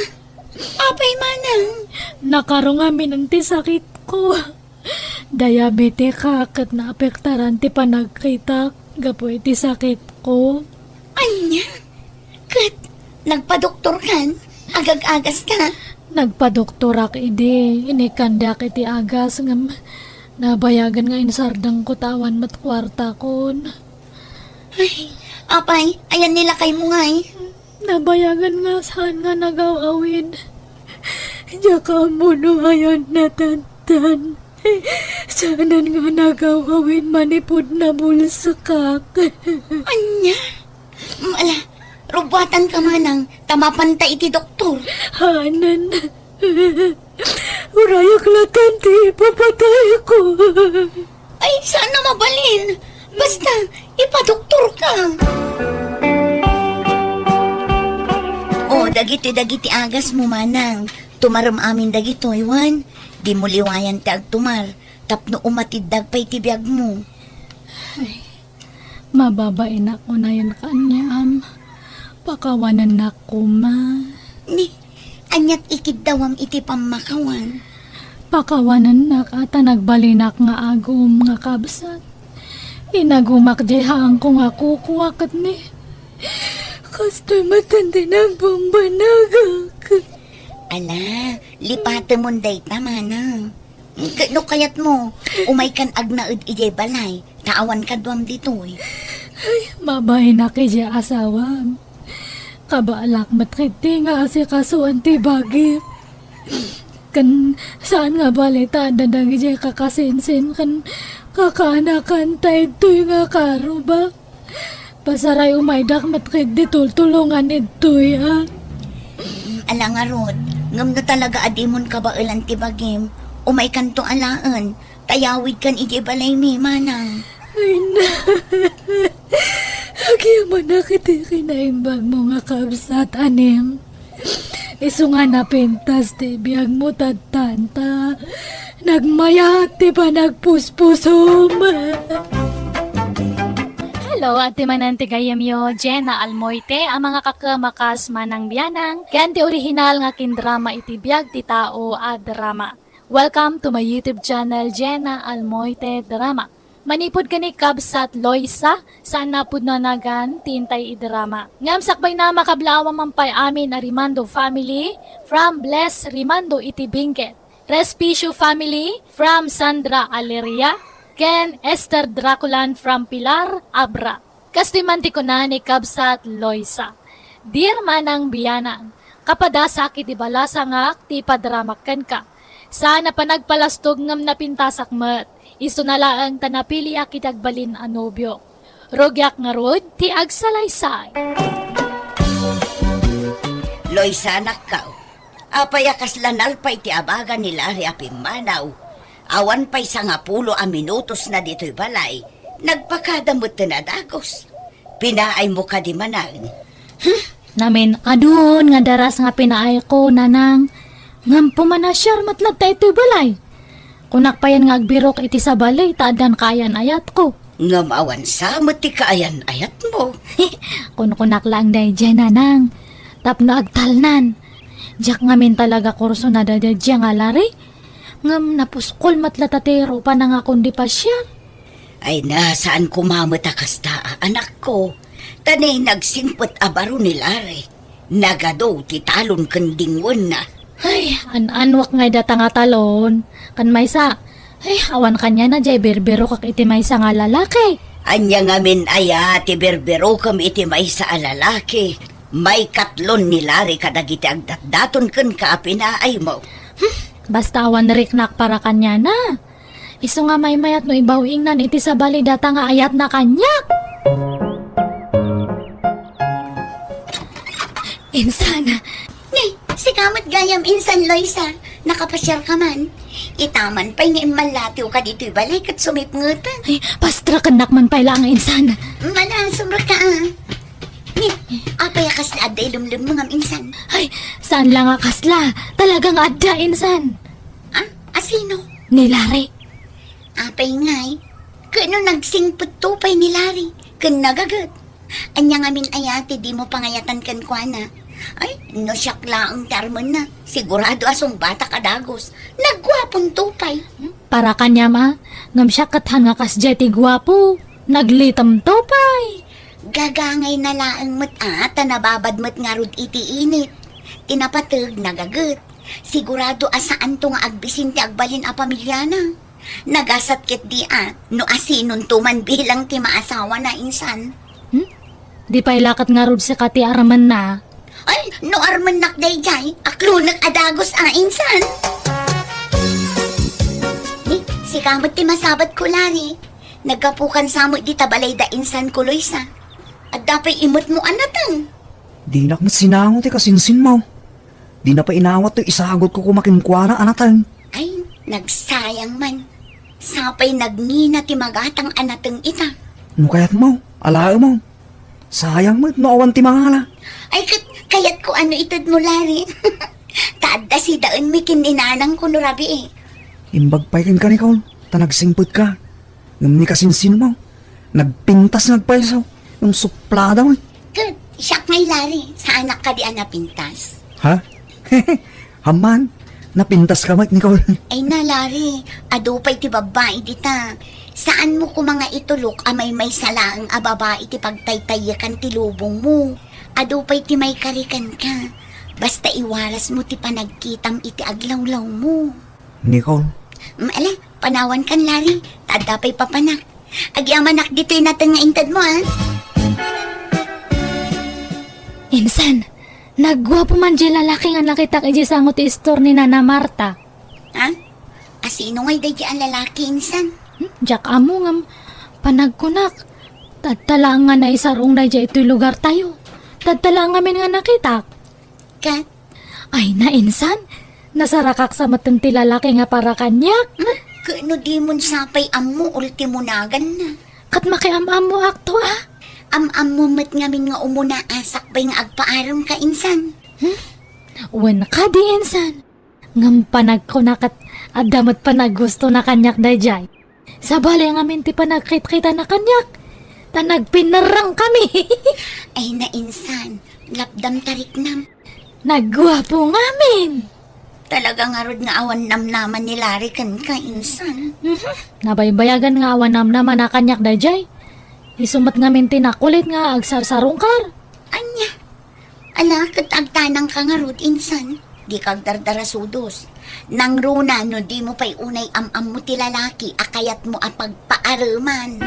Apay manang. Nakarong amin ang ti sakit ko. Diabetes ka kat naapektaran ti panagkita. Gapo iti sakit ko. Anya? Kat, Nagpadoktor kan? Agag-agas ka? Nagpadoktorak ide, inikandak iti agas ngam nabayagan nga insardang kutawan mat kwarta kon. Ay, apay, ayan nila kay mo ngay. Nabayagan nga saan nga nagawawin. Jaka mo no ayan natantan. Saanan nga nagawawin manipod na bulsakak. Anya? Ala, rubatan ka manang tamapanta iti doktor. Hanan. Urayak latan ti papatay ko. Ay, sana mabalin. Basta, ipadoktor ka. O, dagiti agas mo manang. Tumaram amin dagito, iwan. Di mo liwayan ti agtumar. Tapno umatiddag pa'y tibiyag mo. Mababain ako na yun kanyam. Pakawanan na ko ma. Ni, anyat ikid dawam iti pamakawan. Pakawanan na ata nagbalinak nga agom nga kabsat. Inagumak dihaan ko nga kukuwakat ni. Kasto'y matindi ng bumbanagak. Ala, lipate mo day tama na. No kayat mo, umay kan agnaud ijay balay. Taawan ka duwam dito eh. Mabay na kaya asawa. Kabaalak matkiti nga asi kasuan ti bagi. Kan saan nga balita dadang ijay kakasinsin kan kakanakan tayo ito'y nga karo ba? Pasaray umaydak matkiti tultulungan ito'y ha. Ala nga Rod, ngam na talaga adimon ka ba ilan ti bagim? Umay kan to alaan, tayawid kan ijay balay mi manang. Ay na. Agyaman na kiti kinaimbag mo nga kabsat aning. Isu nga napintas ti biyag mo tatanta. Nagmayati pa nagpuspusom. Hello, ate mananti gayamyo, Jenna Almoite, ang mga kakamakas manang biyanang, ganti original nga kindrama iti biyag ti tao a drama. Welcome to my YouTube channel, Jenna Almoite Drama. Manipod ka ni Kabsat Loisa, saan napod na nagan, tintay idrama. Ngam sakbay na makablawa mampay amin a Rimando family, from Bless Rimando iti Bingket. Respicio family, from Sandra Aleria, Ken Esther Draculan from Pilar, Abra. Kastimanti ko na ni Kabsat Loisa. Dear manang biyanang, kapada sakit ibalasa nga ti padramakkan ka. Sana pa nagpalastog ngam napintasak mat. Iso na laang tanapili akitagbalin anobyo. Rogyak nga rod, ti agsalaysay. Loisa nakkaw. Apayakas lanal pa'y ti abaga nila ri apimanaw. Awan pa'y sa nga pulo a minutos na dito'y balay. Nagpakadamot na dagos. Pinaay mo ka di manang. Namin adun nga daras nga pinaay ko nanang. Ngam pumanasyar matlag tayo ito'y balay. Kunak pa yan nga agbirok iti sa balay, taadan kayan ayat ko. Ngam awan sa ti kaayan ayat mo. Kunak lang day dyan nanang. Tapno agtalnan. Diyak ngamin talaga kurso na dadadya nga lari. Ngam napuskol matlatatero pa na nga kundi pa siya. Ay nasaan kumamata kasta anak ko. Tanay nagsingpot abaro ni Lare. Nagado ti talon kandingwan na. Ay, anwak nga data nga talon. Kan maysa, ay awan kanya na jay berbero kak iti maysa nga lalaki. Anya ngamin aya ti berbero kam iti may sa alalaki. May katlon ni Lare kadagiti agdatdaton ken kaapinaay mo. Basta awan riknak para kanya na. Iso nga may mayat no ibawing nan iti sa bali data nga ayat na kanya. Insana. Ni, si kamat gayam insan Loisa, nakapasyar ka man. Itaman pa'y nga malatiw ka dito'y balay kat sumipngutan. Ay, pastra kanak man pala ang insana. Mana, sumra ka ah. Ni, apayakas na aday lumlum mga insan. Ay, saan lang akasla? Talagang adda insan. Ah, asino? Nilari. Apay ngay. Kano nagsingput to pa'y nilari. Kan nagagat. Anya ngamin ayati di mo pangayatan kan kwa na. Ay, no siyak laang tarman na. Sigurado asong bata kadagos. Nagwapong tupay. Para kanya ma, ngam siya kathan nga kasjay ti gwapo. Naglitam to pay. Gagangay na laang mat nababad mat nga rod iti init. Tinapatag, nagagat. Sigurado asaan to nga agbisin ti agbalin a pamilya na. Nagasat ket di no asinon tuman bilang ti maasawa na insan. Di pa ilakat nga rod sa kati araman na. Ay, no arman nakday jay, aklo adagos insan. Si kamot ti masabat ko lari. Nagkapukan sa mo di tabalay da insan kuloy sa. At dapay imot mo anatan. Di na akong sinangot kasinsin mo. Di na pa inawat to isagot ko kumakinkwara anatan. Ay, nagsayang man. Sapay nagnina ti magatang anatang ita. No kayat mo, alao mo. Sayang mo, noowan ti mangala. Ay, kayat ko ano itad mo lari. Tada si daan mi kininanang ko no rabi eh. Imbag paikin ka ni Kaul, tanagsingput ka. Ngam ni kasinsin mo. Nagpintas nagpaisaw. Yung suplada mo. Kat, siyak ngay lari. Sa anak ka di pintas. Ha? Haman, napintas ka mat ni Kaul. Ay na lari, adupay ti babae dita. Saan mo ko mga itulok amay may salaang a babae ti pagtaytayakan ti lubong mo. Adupay ti may karikan ka. Basta iwaras mo ti panagkitam iti aglawlaw mo. Nicole, Ala, panawan kan lari. Tadapay papanak. Agyamanak dito'y natin nga intad mo Insan, nagwapo man di lalaki nga nakita kay sangot ti store ni Nana Marta. Ha? Asino ngay day ang lalaki insan? Jack amo ngam panagkunak. Tadtala nga na isarong na ito'y lugar tayo. Tadtala nga min nga nakita. Kat, Ay na insan, nasarakak sa matang ti lalaki nga para kanyak. kano di mon sapay ammo ultimo nagan na. Kat makiamam mo akto Am mo mat ngamin nga umuna asakbay nga agpaaram ka insan. Wen ka di insan. Ngam panagkunakat at damot panaggusto na kanyak dayjay. Sa bali nga min ti panagkit-kita na kanyak. Tanagpinarang kami. Ay na insan, lapdam tarik nam. Nagwapo ngamin. Talaga nga rod nga awan namnaman ni Larry kan ka insan. Nabaybayagan nga awanam naman na kanyak dayjay. Isumat ngamin tinakulit nga agsarsarungkar. Anya, ala kat agtanang ka nga rod insan. Di kag dardarasudos. Nang runa no di mo pa'y unay am mo ti lalaki akayat mo apagpaaraman.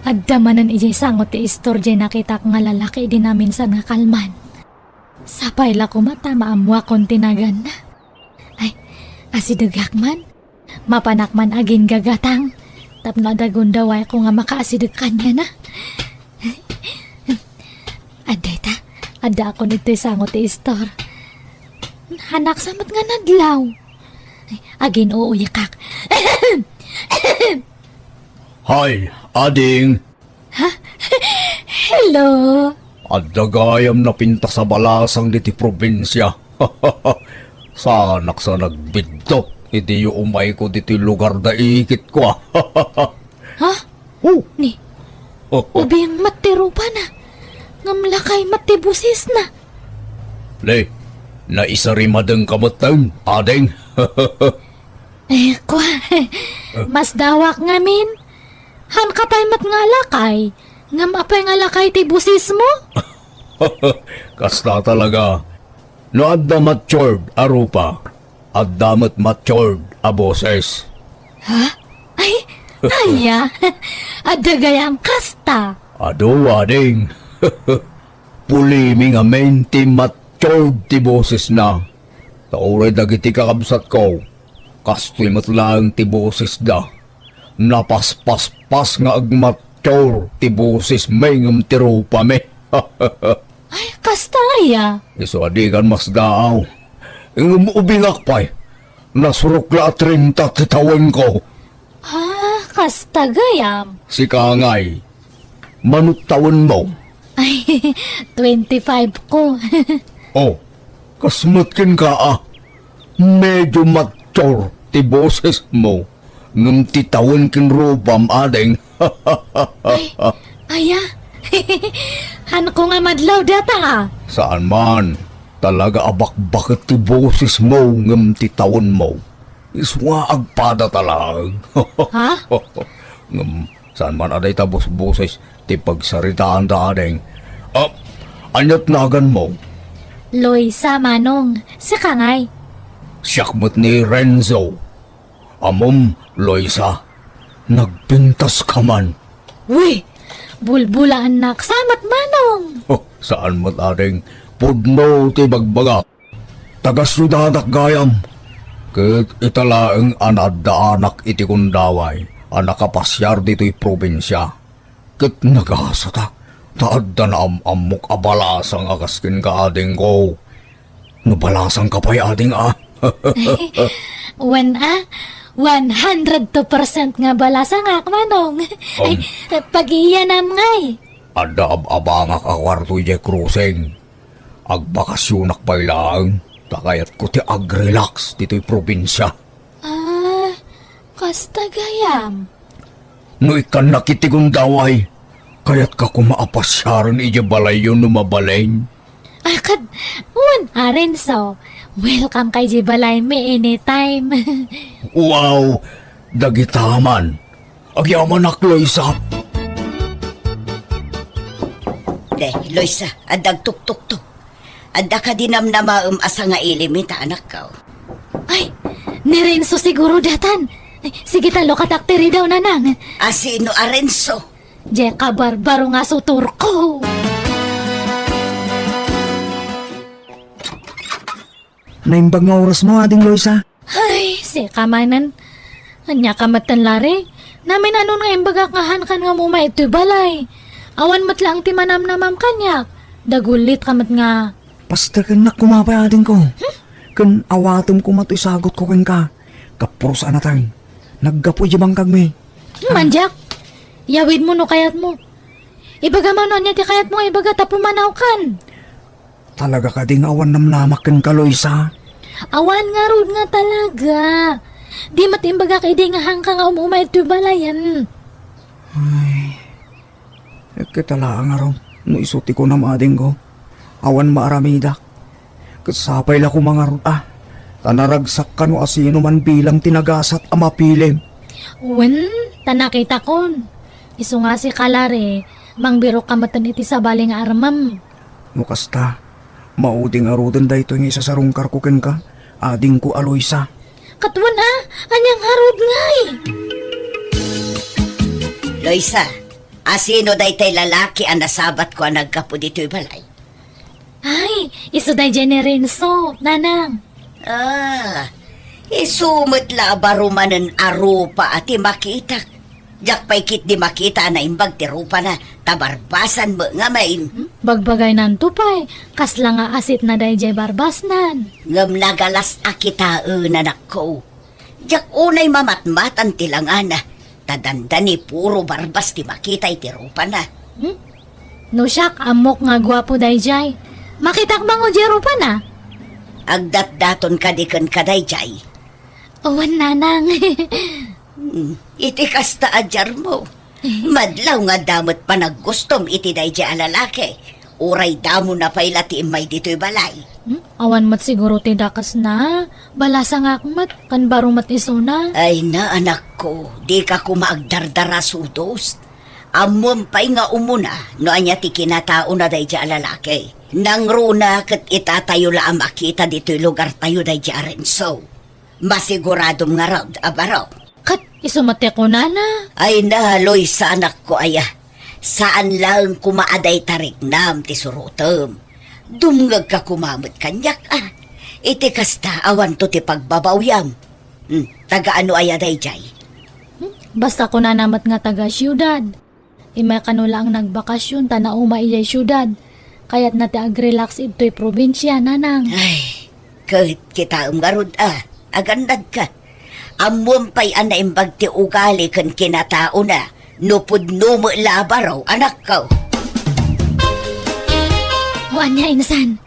Addamanan ijay sangot ti istorje nakita ko nga lalaki di namin sa nga kalman. Sapay la ko mata maamwa kon tinagan na. Ay, asidagak man. Mapanak man agin gagatang. Tapno dagun daway ko nga makaasidag kanya na. Aday ta, ada ako nito sangot ti istor. Hanak samot nga nadlaw. Ay, agin uuyakak. Hay, ading. Hello. At dagayam na pinta sa balasang diti probinsya. Sanak sa nagbidok. Iti yung umay ko diti lugar da ikit ko. Ha? Oh. Ni, ubiyang matiro pa na. Ngamlakay matibusis na. Le, naisarimadeng kamatang, ading. Kwa, mas dawak ngamin. Han kapay mat nga lakay. Ngam apay nga lakay ti busis mo? Kasta talaga. No adda matured arupa. Adda matured a boses. Ay, aya. Adda gayam kasta. Ado, ading. Pulimi nga men ti matured ti boses na. Tauray dagiti kakabsat ko. Kastoy matlang ti boses da. Napaspas-pas nga agmature ti boses may ngam ti rupa me. Ay, kasta aya. Iso adigan mas daaw. Ngam ubingak pa'y. Nasurukla 30 titawan ko. Kasta gayam. Si Kangay. Manutawan mo. Ay, 25 ko. Oh, kasmatkin ka Medyo mature ti boses mo. Ngam titawan kin rubam ading. Aya. Han ko nga madlaw data. Saan man, talaga abak-bakit ti boses mo ngam titawan mo. Iswa agpada talag. Ha? Ngam Saan man aday tabos-boses, ti pagsaritaan ta adeng. Anyat nagan mo, Loisa, Manong. Si Kangay. siyakmat ni Renzo. Amom, Loisa, nagpintas ka man. Uy! Bulbula anak, samat Manong. Oh, saan mo't adeng pudno ti bagbaga. Tagas-rudadak gayam. Ket italaeng anad da anak iti kundaway. Anak kapasyar dito'y probinsya. Ket nagasata. Taad da na amok abalasang akaskin ka ading ko. Nabalasang ka pa'y ading 102% nga balasa nga, Manong. Ay, pag-iyanam ngay. Ada abangak akwarto je cruising. Agbakasyonak pa'y lang. Takayat ko ti agrelax dito'y probinsya. Ah, kasta gayam. No ikan nakitigong daway, kaya't ka kumaapasyaran ija balay yun numabalain. Akad, Arenzo. Welcome kay Jibalay me anytime. Wow! Dagitaman! Agyaman ak, Loisa! Loisa, adag tuk-tuk-tuk. Adda ka dinam na asa nga ilimita anak ka. Ay, ni Renzo siguro datan. Ay, sige talo katakteri daw nanang. Asino Arenzo? Jeka barbaro nga sutur ko. Naimbag nga oras mo, ading Loisa. Ay, si kamanan. Anya kamatan lari. Namin ano nga imbagak ngahan kan nga muma ito balay. Awan mat lang ti manam-namam kanyak. Dagulit kamat nga. Pasta kan na kumapay ading ko. Kan awatom ko mato'y sagot ko ken ka. Kapros anatang. Naggapo jabang kagme. Manjak, yawid mo no kayat mo. Ibaga man anya ti kayat mo ibaga tapumanaw kan. Talaga ka ding awan namlamak ken ka, Loisa. Awan nga rod nga talaga. Di matimbaga kay di nga hangka nga umumay ito balayan. Kitala nga ron. No isuti ko na maading ko. Awan maaramidak. Kasapay la ko mga ron Tanaragsak ka no asino man bilang tinagasat amapilim. Wen, tanakita kon. Iso nga si Kalare, mangbiro kamatan iti sa baling armam. No kasta, mauding arudan da ito yung isa sa rungkar ko ken ka. Ading ko Aloysa. Katwan anyang harod ngay. Loisa, asino daytay lalaki ang nasabat ko ang nagkapo dito'y balay? Ay, iso day Renzo, nanang. Isumot la barumanan arupa ati makita. Jak pa'y kit di makita na imbag ti rupa na tabarbasan mo nga main. Bagbagay nan tupay, kasla nga asit na day jay barbasnan. Ngam nagalas akitaan anak ko. Jak unay mamatmatan tilangana. Tadandani puro barbas ti makita iti rupa na. No siyak, amok nga gwapo day jay. Makitak bang o jero pa na? Agdat-daton kadikan kaday jay. Owan nanang. Iti kasta ajar mo. Madlaw nga damot pa naggustom iti day jay alalaki. Uray damo na pa'y latiim may dito'y balay. Awan mat siguro tidakas na. Balasa nga akmat, kan baro mat isuna. Ay na anak ko, di ka kumaagdardara sudos. Amon pa'y nga umuna, no anya ti kinatao na day jay alalaki. Nang runa kat itatayo la ang makita dito'y lugar tayo day jay Arenzo. Masiguradong nga raw, abaraw. Kat, isumate ko na. Ay na, Loisa anak ko aya. Saan lang kumaaday tarignam ti surutom. Dumngag ka kumamot kanyak Iti kasta awan to ti pagbabawyam. Taga ano aya day jay? Basta ko na namat nga taga syudad. Imay kanula ang nagbakasyon, tanauma iyay syudad. Kaya't na ti agrelax ito'y probinsya, nanang. Ay, kahit kita umgarod agandad ka. Amon pa'y anaimbag ti ugali kan kinatao na. Nupod numo labaraw, anak ko. O anya, insan.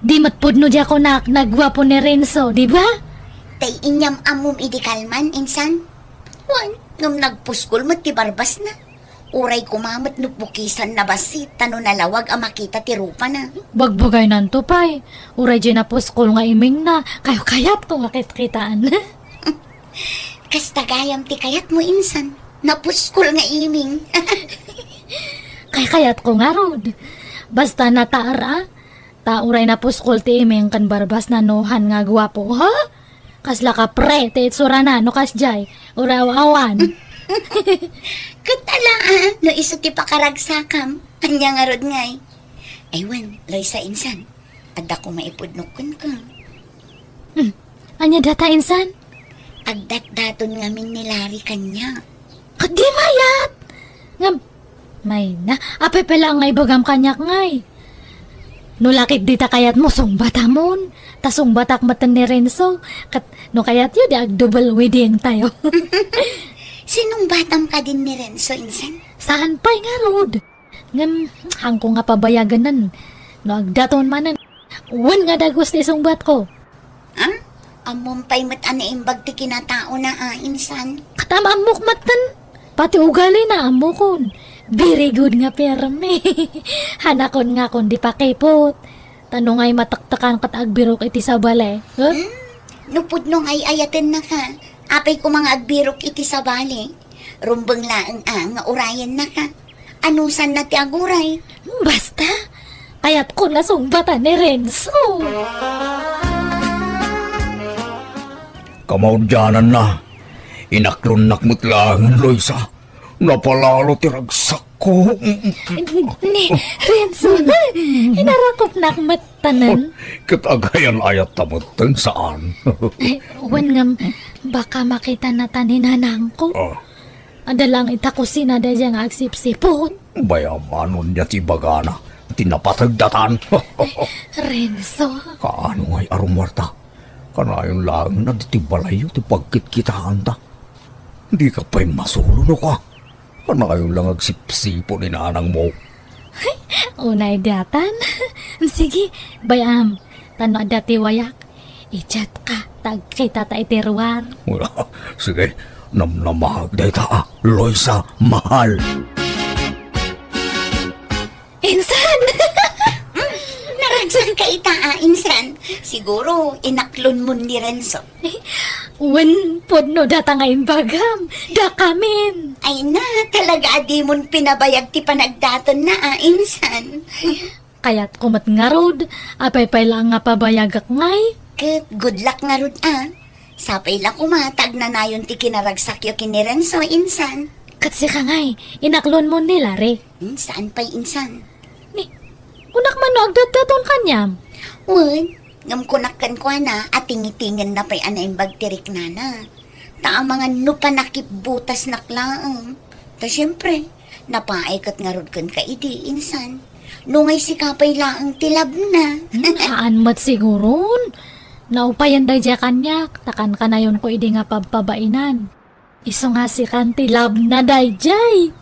Di matpudno di ako nagwapo ni Renzo, di ba? Tay inyam amum idikalman, insan. Wan, nung nagpuskol mo ti barbas na. Uray kumamot no pukisan na basit, tano nalawag ang makita ti rupa na. Bagbagay nan to, pay. Uray dyan na puskol nga iming na. Kayo kayat kung makit-kitaan. Kastagayam ti kayat mo, insan. Napuskol nga iming. Kayat ko nga rod. Basta nataara, tauray na puskol ti imeng kan barbas na nohan nga gwapo, ha? Kasla ka pre, ti itsura na, no kasjay, uraw-awan. Katala no iso ti pakaragsakam. Anya nga rod ngay. Aywan, loy sa insan. Adda ko maipudnukon ka. Anya data insan? Agdat-daton nga min nilari kanya. Kadi mayat! Nga, may na, apay pala ang ibagam kanyak ngay. Nulakit dita kayat mo, sungbata mon. Tasong batak matan ni Renzo. No kayat yun, di ag double wedding tayo. Sinong batam ka din ni Renzo, insan? Saan pa'y nga rod? Ngam, hangko nga pabayaganan. No agdaton manan. Uwan nga dagos ni sungbat ko. Ha? Amom pa'y mat-ana imbag ti kinatao na insan. Katamamok matan. Pati ugali na amokon. Very good nga perme. Hanakon nga kon di pakipot. Tanong ay mataktakan kat agbirok iti sa bale. Huh? Nupod nung ay ayaten na ka. Apay ko mga agbirok iti sa bali. Rumbang laang nga urayan na ka. Anusan na ti aguray? Basta. Kaya't ko nasungbatan ni Renzo. Kamaudyanan na. Inaklon-nak mo't lang, Loisa. Napalalo ti ragsak ko. Ni Renzo, inarakop na matanan. Katagayan ayat tamutan saan? Wan ngam, baka makita na taninanang ko. Adalang itako sinada diyang agsipsipot. Bayamanon niya ti bagana. Tinapatagdatan. Renzo, Kaano ngay arumwarta? Kanayon lang na ti balayo ti pagkitkitaan ta. Hindi ka pa'y masulo ka. Kanayon lang agsipsipo ni nanang mo. unay datan. Sige, bayam, tano dati wayak. I-chat ka, tagkita ta itiruar. Wala, sige, namnamahag day ta, Loisa, mahal. Insan! Naragsan ka ita, insan. Siguro, inaklon mo ni Renzo. Wan podno data ngayon bagam. Da kamin. Ay na, talaga adi mon pinabayag ti panagdaton na, insan. Kaya't kumat nga rod. Apay pay lang nga pabayagak ngay. Kat, good luck nga rod, Sapay la kumatag na nayon ti kinaragsak yo kini Renzo, insan. Katsi ka ngay, inaklon mo nila re. Saan pa'y insan? Ni, kunak man no agdadaton kanyam. Uy, ngam kunakkan ko na at tingitingan na pa'y anaimbag tirik na na. Ta mga nupanakip butas naklaang. Ta siyempre, napaikat nga rod kan kaidi, insan. Nungay si kapay laang tilab na. Haan mat siguron. Naupayan day dya kanyak, takan ka na yun ko idi nga pababainan. Iso nga si kanti lab na day jay.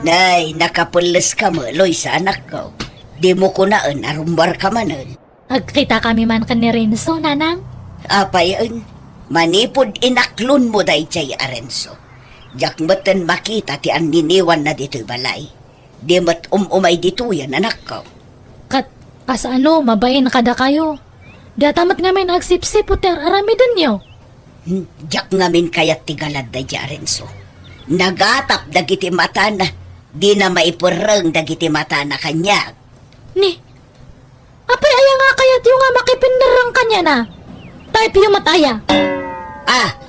Nay, nakapulis ka mo, Loisa, anak ko. Di mo ko naan, arumbar ka manon. Agkita kami man ka ni Renzo, nanang. Apay yun, manipod inaklon mo day jay Arenzo. Jak matan makita ti ang niniwan na dito'y balay. Di mat umay dito yan, anak ko. Kas ano, mabain kada kayo. Datamat nga may nagsipsip o ter aramidan nyo. Jak ngamin kayat tigalad day jay Arenzo. Nagatap dagiti mata na, di na maipurang dagiti mata na kanya. Ni, apay aya nga kayat yung nga makipindarang kanya na. Type yung mataya.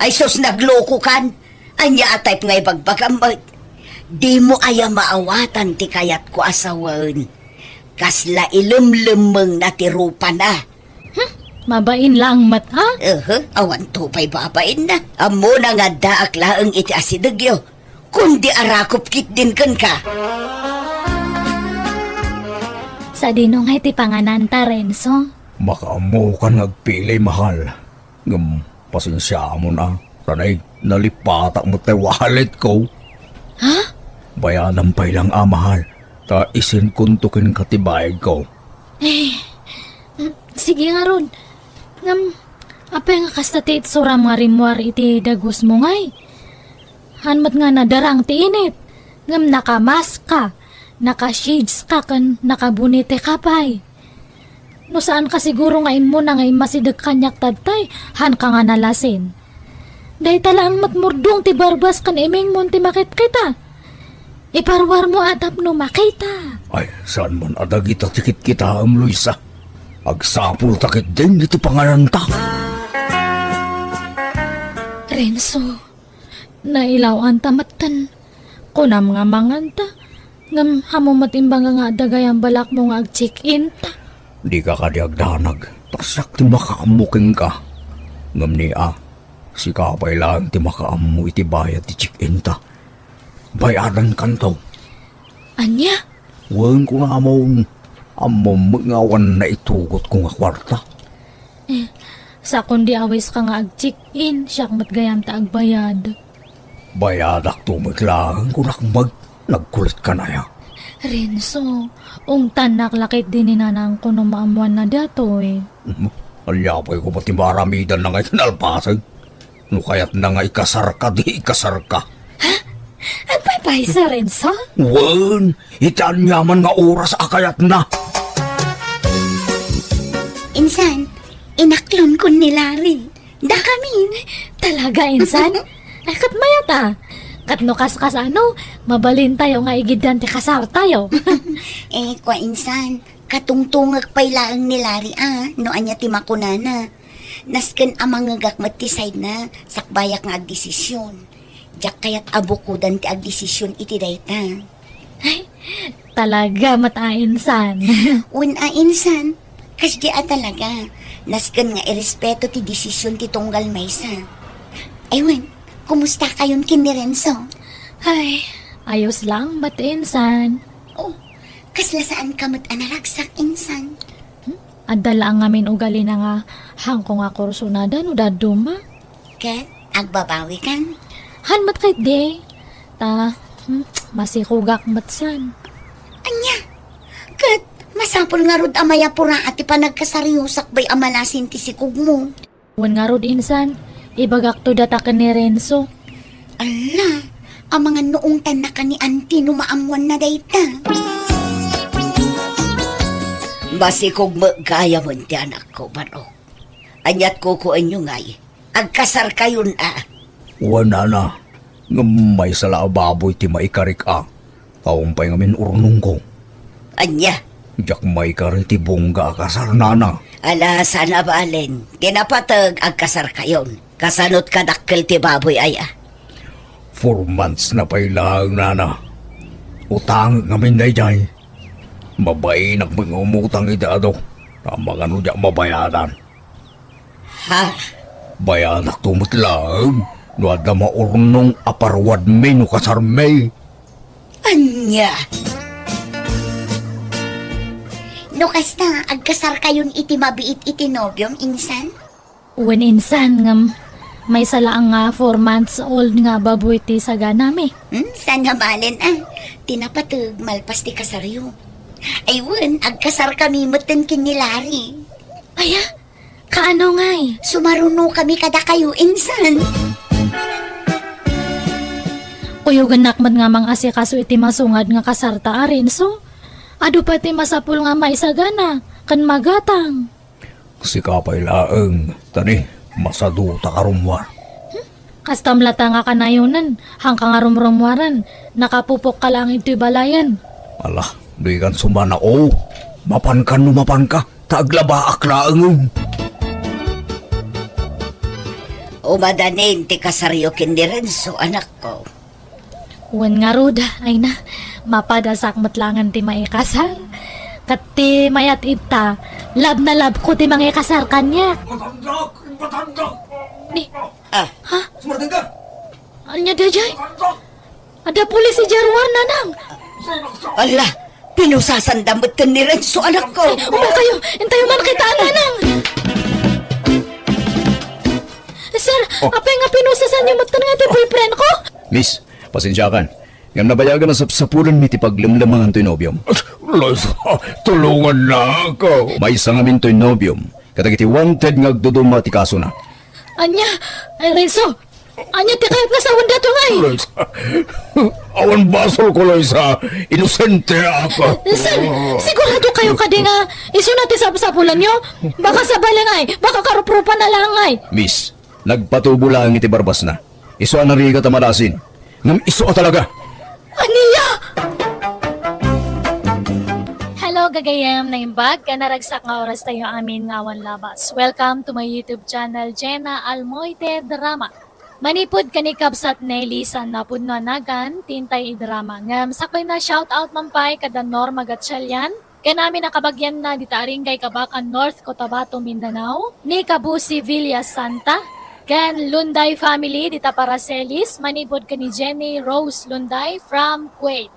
Ay sus nagloko kan. Anya type nga ibagbagamot. Di mo aya maawatan ti kayat ko asawan. Kasla ilumlumeng na ti rupa na. Mabain lang mat ha? Awan to pa'y babain na. Amo na nga daak laang iti asidagyo. Kundi arakop kit din kan ka. Sa dinong iti pangananta Renzo. Makaamo ka nagpili, mahal. Pasensya mo na. Tanay, nalipata mo tayo wallet ko. Ha? Bayanan pa'y lang, mahal. Ta isin kuntukin katibayad ko. Sige nga ron. Apay nga kastatit suram nga rimwar iti dagos mo ngay. Hanmat nga nadarang ti init. Ngam nakamask ka. Naka-shades ka kan nakabunite ka pa'y. No saan ka siguro ngayon mo na ngayon masidag kanyak tadtay, han ka nga nalasin. Dahil talang matmurdong ti barbas kan iming mon ti makit kita. Iparwar mo atap no makita. Ay, saan man adagita tikit kita am Luisa. Agsapul takit din iti pangaranta. Renzo, nailawan tamatan. Kunam nga manganta. Ngam hamumat imbang nga dagayang balak mo nga ag-check-in ta. Di ka kadiagdanag. Taksak ti makaamuking ka. Ngam niya, si kapay lang ti makaamu iti bayad ti check-in ta. Bayadan kanto. Anya? Wen ko na among mangawan na itugot ko nga kwarta. Sa kundi awis ka nga ag-check-in, siyak matgayam ta agbayad. Bayadak tumiklaan ko nakmag. Nagkulit ka na ya. Renzo, ungtan naklakit din ni nanang ko no maamuan na dato eh. Alyapay ko pati maramidan na ngay kinalpasan. No kaya't na nga ikasar ka, di ikasar ka. Agpapay sa Renzo? Wen, itaan yaman nga oras akayat na. Insan, inaklon ko nila rin. Da kami. Talaga, insan? Ay, kat mayata. Kat no kas ano, mabalin tayo nga igidan ti kasar tayo. Kwa insan, katungtungag pay laang nilari no anya ti makunana. Nasken amang ngagakmat ti side na, sakbayak nga agdesisyon. Diyak kayat abukudan ti agdesisyon iti dayta. Talaga mata, insan. Insan, kas di talaga, nasken nga irespeto ti desisyon ti tunggal maysa. Aywan, kumusta kayon kin ni Renzo? Ay, ayos lang, mat insan. Oh, kasla saan ka mat anaragsak, insan? Adala ang amin ugali na nga hangko nga kursunada no daduma. Kat, agbabawi kan? Han mat kay day. Masikugak matsan. Anya, kat, masapol nga rod amaya pura at ipanagkasaryosak bay amalasin ti sikug mo. Wan nga rod insan, ibagak to datakan ni Renzo. Ala, ang mga noong tanak ni auntie numaamuan na dayta. Masikog magkaya mo ti anak ko, Barok. Anyat ko nyo ngay. Agkasar kayon Wala na. Ngamay sa laababoy ti maikarik Kaumpay ngamin urnong ko. Anya, Diyak may karit ti bongga kasar nana. ala sana balen. Tinapatag agkasar kayon. Kasanot ka dakkel ti baboy 4 months na pailang nana. Utang ngamin na jay. Mabay nagmangumutang idado. Tamang ano diyak mabayadan. Ha? Bayadak tumutlang. Nuad na maurnong aparwad may no kasarmay. Anya. No kasta, agkasar kayon iti mabiit iti nobyong insan? Wan insan ngam may salaang nga 4 months old nga baboy ti saga nami. San balen tinapatag malpas ti kasaryo. Aywan, agkasar kami matan kinilari. Aya, kaano ngay? Sumaruno kami kada kayo insan. Kuyugan nakman nga mang asikaso iti masungad nga kasarta Renzo. Ado pati masapul nga maisagana, kan magatang. Si kapay laeng. Tani, masaduta karumwar. Kastam lata nga kanayunan, hangka nga rumrumwaran, nakapupok ka lang ito'y balayan. Ala, di kan sumana Mapan ka no mapan ka. Taglaba aklaeng. Umadanin ti kasaryo kin ni Renzo, anak ko. Wan nga ruda, ay na, mapadasak matlangan ti maikasar. Kat ti mayat ita, lab na lab ko ti mangikasar kanya. Batandak! Ni, Ah, Sumartin ka! anya dajay? Ada pulis si Jarwar nanang. ala, pinusasandamot kin ni Renzo, anak ko. Umay kayo, intayo man kita nanang. Sir, apay nga pinusasan niyo matan nga ti boyfriend ko? Miss, pasensya kan. Ngam nabayagan na sapsapulan mi ti paglamlamangan to'y nobyom. Liza, tulungan na ako. May isa ngamin to'y nobyom. Katagiti wanted nga agduduma ti kaso na. Anya, ay Renzo, anya ti kayat nga sa wanda to ngay. Liza, awan basol ko, Liza. Inosente ako. Sir, sigurado kayo kadi nga iso na ti sapsapulan niyo? Baka sa balangay, baka karuprupa na lang ay. Miss, Nagpatubo lang iti barbas na. Iso ang narigat ang malasin. Ngam iso talaga. Aniya! Hello, gagayam na imbag. Kanaragsak nga oras tayo amin ngawan labas. Welcome to my YouTube channel, Jenna Almoite Drama. Manipod kanikabsat Nelly sa napudnanagan, tintay idrama. Ngam sakbay na shoutout mampay kada Norma Gatchalian. Kanami nakabagyan na ditaring kay Kabakan North Cotabato, Mindanao. Ni Kabusi Villa Santa. Kan Lunday family dita Paracelis. Manipod ka ni Jenny Rose Lunday from Kuwait.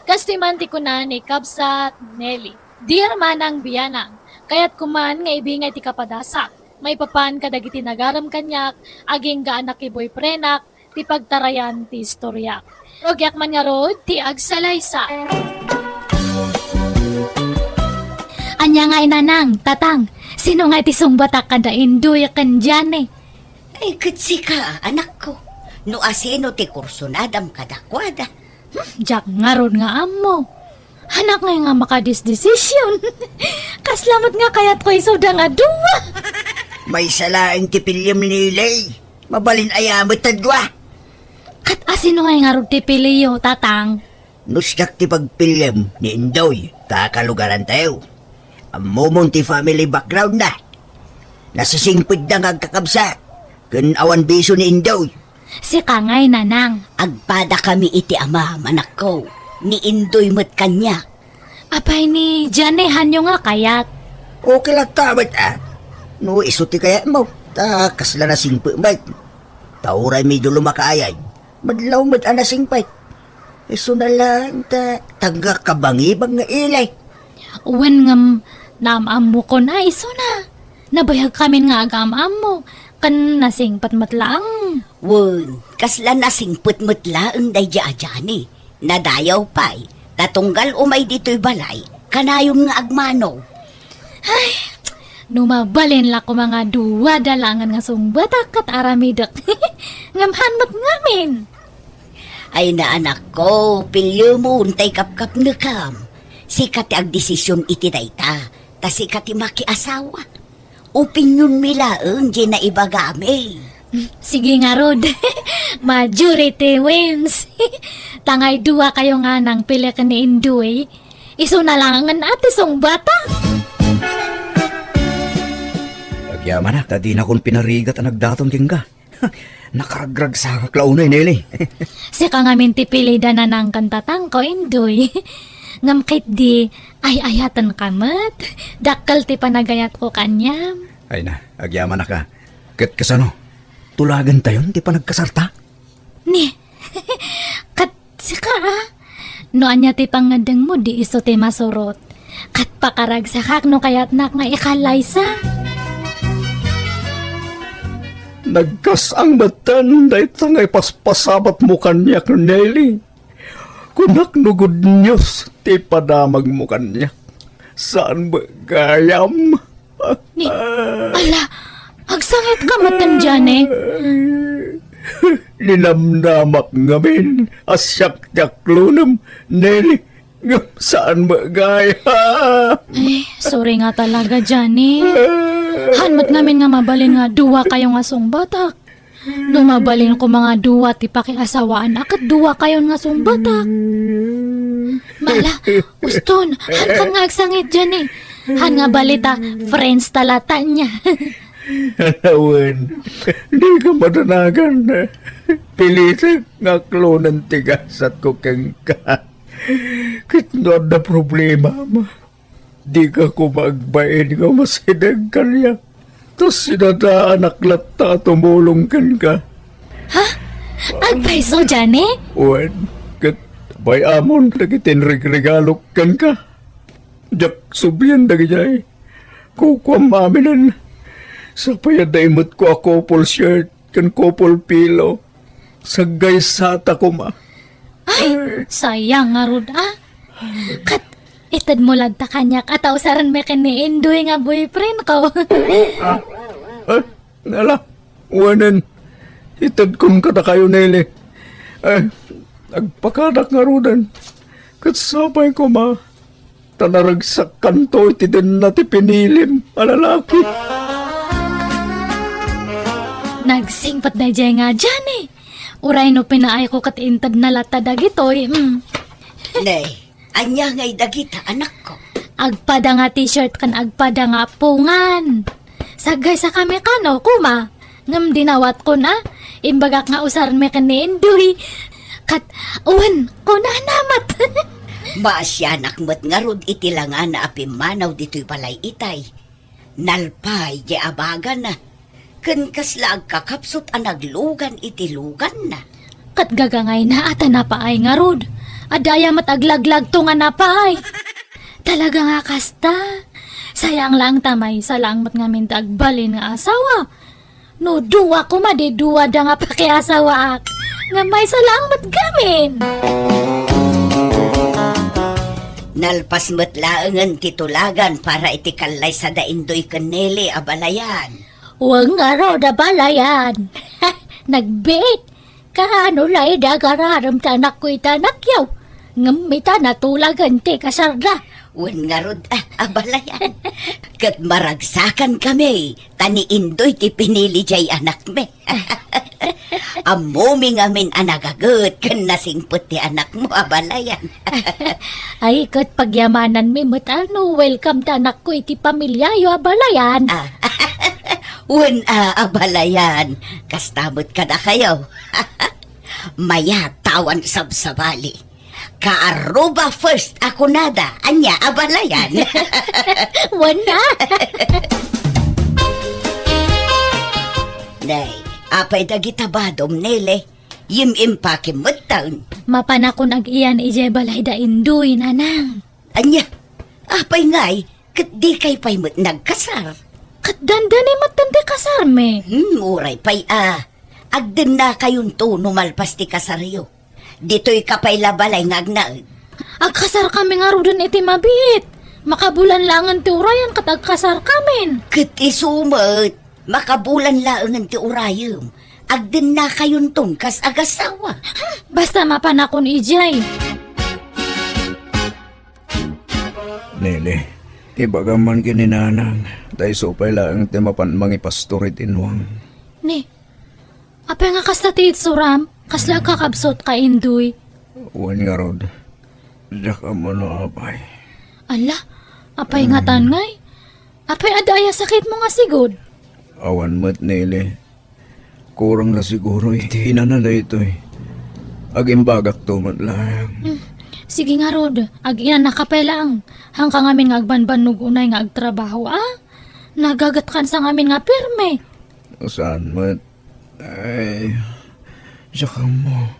Kastimanti ko na ni Kabsat Nelly. Dear manang biyanang, kaya't kuman nga ibingay ti kapadasak. May papan kadagiti nagaram kanyak, aging gaanak ki boyfriendak, ti pagtarayan ti istoryak. Rogyak man nga rod, ti agsalaysa. Anya nga inanang, tatang, sino nga ti sungbatak kada induy kan dyan eh? Ay, katsi ka, anak ko. No asino ti kursunadam kadakwada. Jack nga ron nga amo. Hanak nga makadisdesisyon. Kaslamot nga kayat ko isuda nga duwa. May salaing tipilyam nilay. Mabalin ayamot tadwa. Kat asino nga ron tipiliyo, tatang? Nusyak ti pagpilyam ni Indoy. Kakalugaran tayo. Ang momong ti family background na. Nasisingpid na nga kakabsa. Kun awan biso ni Indoy. Si Kangay nanang. Agpada kami iti ama, manak ko. Ni Indoy mat kanya. Apay ni Janehan nga kayat. Okay lang tamat No iso ti kaya mo. Kasla na singpit mat. Tauray medyo lumakayay. Madlaw mat ana singpit. Iso na lang tanggak kabangibang nga ilay. Uwan ngam namam mo ko na iso na. Nabayag kami nga agamam mo. Kan nasing patmatlaang. Wun, kasla nasing putmutlaang day jaajani. Nadayaw pa'y, tatunggal umay dito'y balay, kanayong nga agmano. Numabalin la ko mga duwa dalangan nga sumbatak kat aramidak. Ngamhan mat ngamin. Ay na anak ko, pilyo mo untay kapkap nakam. Sikat ag desisyon iti dayta, ta sikat makiasawa. Opinyon milaeng di na ibagami. Sige nga Rod. Majority wins. Tangay duwa kayo nga nang pili ka ni Indoy. Iso na lang ang ate bata. Agyaman na, tadi na kong pinarigat ang nagdatong kingga. Nakaragrag sa kaklaunay, Nelly. Si ka nga minti pili da na ng kantatang ko Indoy. Ngamkit di ay ayatan kamat. Dakal ti panagayat ko kanyam. Ay na, agyaman na ka. Kat kasano, tulagan tayo, di pa nagkasarta? Ni, kat sika no anya ti pangadang mo di iso ti masurot. Kat pakaragsakak no kayat nak nga ikalaysa. Nagkasang batan, dahil tangay paspasabat mo kanyak, Nelly. Kunak nugod Diyos, ti padamag mo kanyak. Saan ba gayam? Ni, ala, agsangit ka matan dyan eh. Linamdamak ngamin, asyak-yak lunam, Nelly. Saan ba gayam? Ay, sorry nga talaga dyan eh. Hanmat namin nga mabalin nga duwa kayo nga sungbatak. Lumabalin ko mga duwa ti pakiasawaan akat duwa kayo nga sungbatak. Mala, uston, han ka nga agsangit dyan eh. Han nga balita, friends talata niya. Hanawan, di ka madanagan. Pilisig nga klonan tigasat ko kang ka. Kitno na problema ma. Di ka kumagbain nga masinag kanya. Tapos sinadaanak lata tumulong kan ka. Agpaiso dyan eh? Uwan, kat bay amon lagi tinrig-regalok kan ka. Jak subyan lagi jay. Kukwam aminan. Sa payadaimot ko a couple shirt kan couple pillow. Sagay sata ko ma. Ay, sayang nga Rod ah. Kat, itad mo lang ta kanyak at ausaran me ni Indoy nga boyfriend ko. Ay, nala, uwanan. Itad kong kata kayo, Nelly. Ay, nagpakadak nga rudan. Katsapay ko ma. Tanaragsak kanto iti din nati pinilim, alalaki. Nagsingpat na dyan nga dyan eh. Uray no pinaay ko katintad na lata dagitoy. Nay, anya ngay dagita anak ko. Agpada nga t-shirt kan agpada nga pungan. Sagay sa kami kano, kuma. Ngam dinawat ko na. Imbagak nga usar me kanindoy. Kat, uwan ko na namat. Maasyanak mo't nga rod itilangan na apimanaw dito'y balay itay. Nalpay di abagan na. Ken kasla agkakapsot ang naglugan itilugan na. Kat gagangay na ata napaay nga rod. Adaya mataglaglag to nga napaay. Talaga nga kasta. Sayang lang tamay sa lang mat nga mintagbalin nga asawa. No duwa ko madiduwa da nga pakiasawa ak. Nga may salang mat gamin. Nalpas mo't laangan titulagan para itikalay sa daindoy kaneli abalayan. Huwag nga raw na balayan. Nagbit. Kaano lay dagararam tanak ko itanakyaw. Ngamita natulagan ti kasarda. Wen nga rod abalayan. Kat maragsakan kami. Tani indoy ti pinili jay anak me. Amoming amin anagagot. Kan nasingput ti anak mo abalayan. Ay, kat pagyamanan mi mo't ano, welcome tanak ko iti pamilya yo abalayan. Wen abalayan. Kastamot ka na kayo. Maya tawan sabsabali. Kaaruba first ako nada. Anya abalayan. Wala. Nay, apay dagitabadom nele. Yim-impake mo't taon. Mapanakon ag iyan ije balay da induy nanang. Anya, apay ngay, kat di kay pay mo't nagkasar. Kat dandani matanda kasarme. Uray pay agden na kayong to numalpas ti kasaryo. Dito'y kapay labalay ngagnaag. Agkasar kami nga ro dun iti mabit. Makabulan langan ti urayan kat agkasar kamin. Kat isumat, makabulan laangan ti urayom. Agden na kayong tungkas agasawa. Basta mapanakon ijay. Nele, ibagaman kininanang, dahil supay lang ti mapan mangi pastorit inwang. Ni, apay nga kasta ti itsuram, kasla kakabsot ka induy. Uwan nga rod, diyak mo no apay. Ala, apay nga tanngay. Apay adaya sakit mo nga sigod. Awan mo't Nele, kurang na siguro iti na ito eh. Agimbagak to man lang. Sige nga rod, ag iyan nakapelang. Hangka ngamin nga agbanban unay nga agtrabaho Nagagat kan sa ngamin nga pirme. Saan mo't? Ay, saka mo.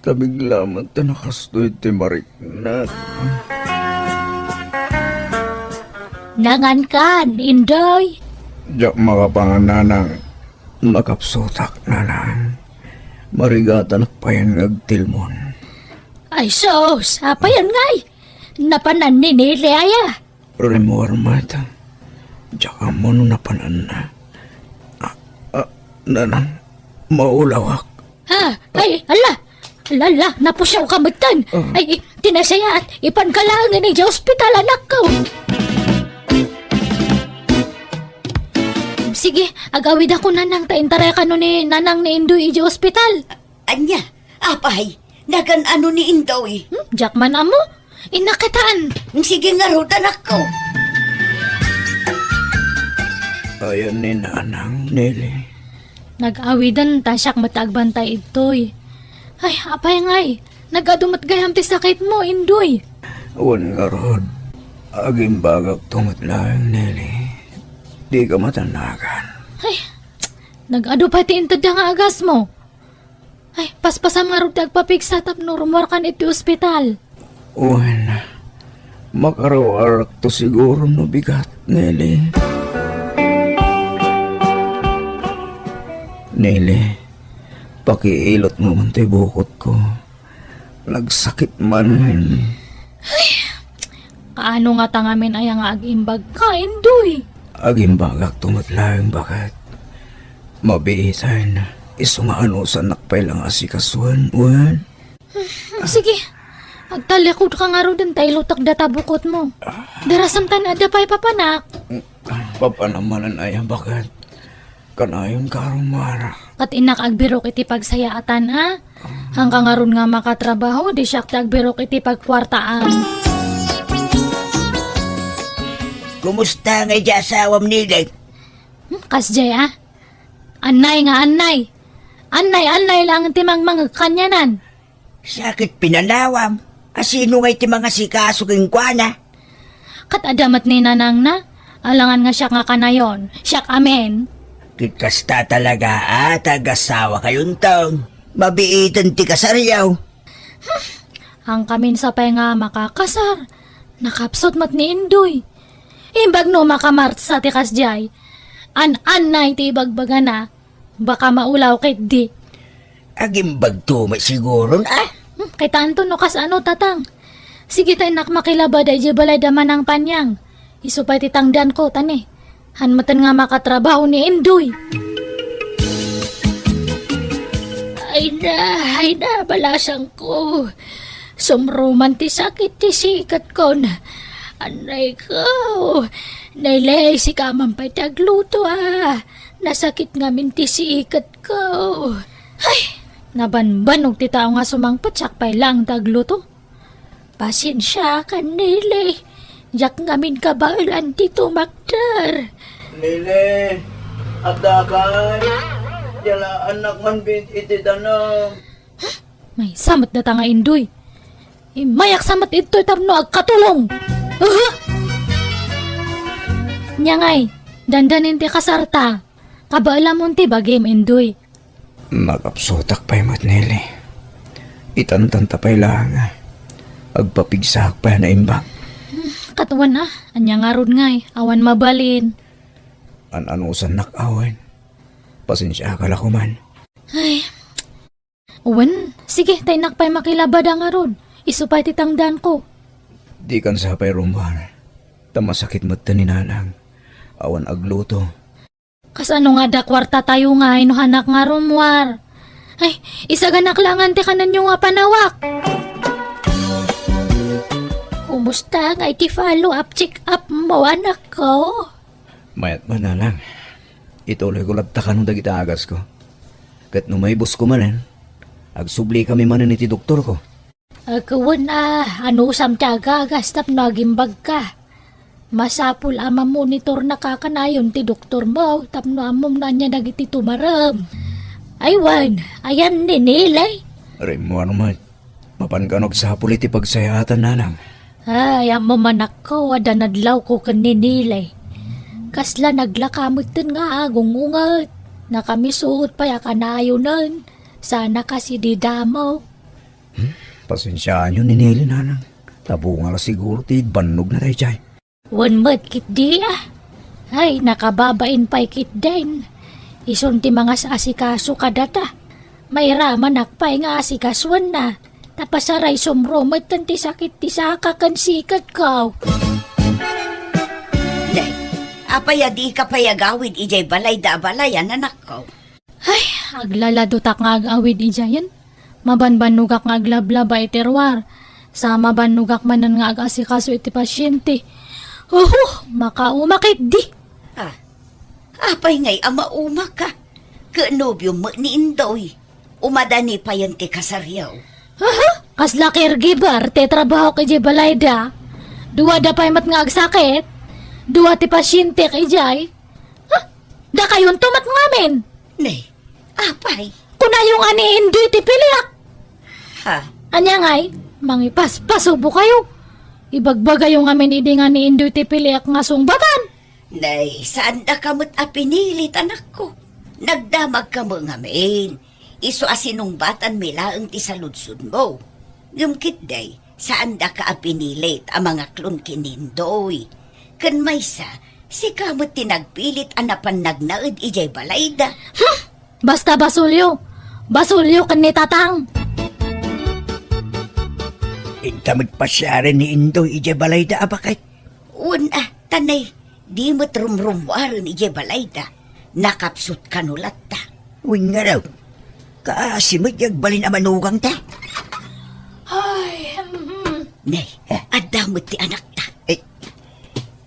Tabiglamat na nakastoy ti mariknat. Nangan kan, indoy. Diyak makapangananang makapsutak na lang. Marigatan akpayan ngagtilmon. Ay sos, apayan ngay. Napanan ni Nilaya. Remor mata. Diyak mo no napanan na. Nanang, maulawak. Ha? Ay, ala. Lala, napusyaw ka magtan. Ay, tinasaya at ipankalangan ni hospital anak ko. Sige, agawid ako nanang taintara ka ni nanang ni Indoy iji hospital. Anya, apay, nagan ano ni Indoy. Jackman amo, inakitaan. Sige nga rod anak ko. Ayan ni nanang, Nelly. Nag-awidan tasyak matagbantay itoy. Ay, apay ngay. Nagadumat gayam ti sakit mo, Indoy. Awan nga rod. Agimbagak tungot lang, Nelly. Di ka matanagan. Ay, nag-ado pa ti intad nga agas mo. Ay, paspasam nga rog tagpapiksa tapno rumor kan iti ospital. Uwan, makarawarak to siguro no bigat, Nelly. Nelly, pakiilot mo man tayo bukot ko. Nagsakit man. Kaano nga tangamin ay nga agimbag ka, Indoy? Agimbagak tumatlang bakat. Mabiitan. Isungaano sa nakpay lang asikasuan, Uwan. Sige, agtalikod ka nga ro din tayo lutak data bukot mo. Darasam tan adapay papanak. Papanamanan ay ang bakat. Kanayon karumara. Kat inak agbirok iti pagsayaatan ha. Hanggang aron nga makatrabaho, di siya agbirok iti pagkwartaan. Kumusta nga di asawam nila? Kasjay ah. Anay nga anay. Anay lang timang mga kanyanan. Sakit pinalawam. Asino nga iti mga sikaso kong kuana? Kat adamat ni nanang na. Alangan nga siya nga kanayon. Siya amen. Kikasta talaga agasawa kayong taon. Mabiitan ti kasaryaw. Ang kamin sa pay nga makakasar. Nakapsot mat ni Indoy. Imbag no makamart sa ti kasjay. Anay ti ibagbaga na. Baka maulaw kay di. Agimbag to may siguro na. Kay tanto no kas ano tatang. Sige tayo nak makilabad ay balay daman ang panyang. Isupay titangdan ko tani. Hanmatan nga makatrabaho ni Indoy. Ay na, balasang ko. Sumruman ti sakit ti sikat ko na. Anay ko. Nailay si kamang pa'y tagluto ah. Nasakit nga min ti sikat ko. Ay, nabanbanog ti tao nga sumangpatsak pa'y lang tagluto. Pasensya ka nilay. Yak nga min kabailan ti tumaktar. Lile, adakay. Yala anak man bit iti danam. May samat na tanga Indoy. Mayak samat ito tapno agkatulong. Nyangay, dandanin ti kasarta. Kabaala mo ti bagim Indoy. Magapsotak pa'y matnili. Itantanta pa'y lang. Agpapigsak pa na imbang. Katuan ah, anya nga ron ngay, awan mabalin. An-anusan nakawan. Pasensya ka ko man. Ay, uwan, sige, tayo nakpay makilabad ang aron. Isupay titangdan ko. Di kan sa pa'y rumbar. Tamasakit mata ni nanang. Awan agluto. Kasano nga da kwarta tayo nga, inuhanak nga rumwar. Ay, isaganak langan ti kanan yung nga panawak. Kumusta nga iti follow up, check up mo anak ko? Mayat man na lang. Ituloy ko labtakan ng dagita agas ko. Kat no may bus ko manan, agsubli kami manan iti doktor ko. Agkawan ano sam tiyaga, gastap nagimbag ka. Masapul ama monitor na kakanayon ti doktor mo, tapno amom na niya dagiti tumaram. Aywan, ayan ninilay. Rin mo ano man, mapanganog sa hapul iti pagsayatan nanang. Ay, ang mamanak ko, wada nadlaw ko kaninilay. Kasla naglakamot din nga agungungat. Nakamisuot pa ya kanayonan. Sana kasi di damo. Pasensyaan yun ninili nanang. Tabo nga siguro ti banog na tayo chay. Wan mat kit di ah. Ay, nakababain pa'y kit din. Ison ti mga sa asikaso kadata. May raman akpay nga asikaswan na. Tapasaray sumromit ti sakit ti sakakan sikat ka. Nay, apaya di ka payagawid ijay balay da balayan anak ko. Ay, aglaladutak nga agawid ijayan. Mabanbanugak nga aglablaba iterwar. Sa mabanugak manan nga agasikaso iti pasyente. Makaumakit di. Apay ngay ama uma ka. Kanobyo mo ni Indoy. Umadani pa yan ti kasaryaw. Kasla caregiver, te trabaho kay Jay Balayda. Duwa da pa'y mat nga agsakit. Duwa ti pasyente kay Jay. Da kayon tumat ngamin. Nay, apay. Kuna yung ani Indoy ti piliak. Ha? Anya ngay, pasubo kayo. Ibagbaga yung amin idi nga ni Indoy ti piliak nga sungbatan. Nay, saan da kamot apinilit anak ko? Nagdamag ka mo ngamin. Iso asinong batan milaang ti saludsud mo. Gumkit day, saan da ka apinilit ang mga klon kinindoy. Kan maysa, si kamot tinagpilit anapan nagnaid ijay balayda. Basta basulyo. Basulyo kan ni tatang. Intamag pa siya rin ni Indoy ije balay da abakay. Una, tanay, di mo't rumrumwaran ijay balayda. Nakapsut kanulat ta. Uwing nga raw. Kaasimot yung balin amanugang ta. Nay, adamot ti anak ta.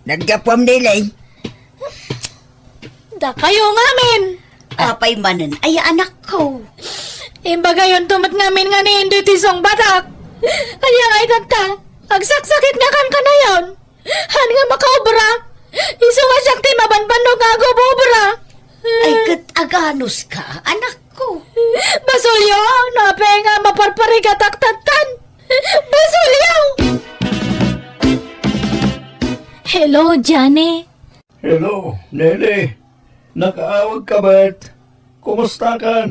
Nagkapwam nila eh. Da kayo ngamin. Apay manan ay anak ko. Imbaga yun tumat ngamin nga ni Indoy tisong batak. Kaya nga itanta, agsaksakit nga kan ka na yun. Han nga makaobra. Iso nga siyang ti mabanbanog nga agobobra. Ay kat aganos ka, anak ko. Basulyo, nape nga maparparigataktatan. Basulyo! Hello, Johnny. Hello, Nene. Nakaawag ka ba't? Kumusta ka?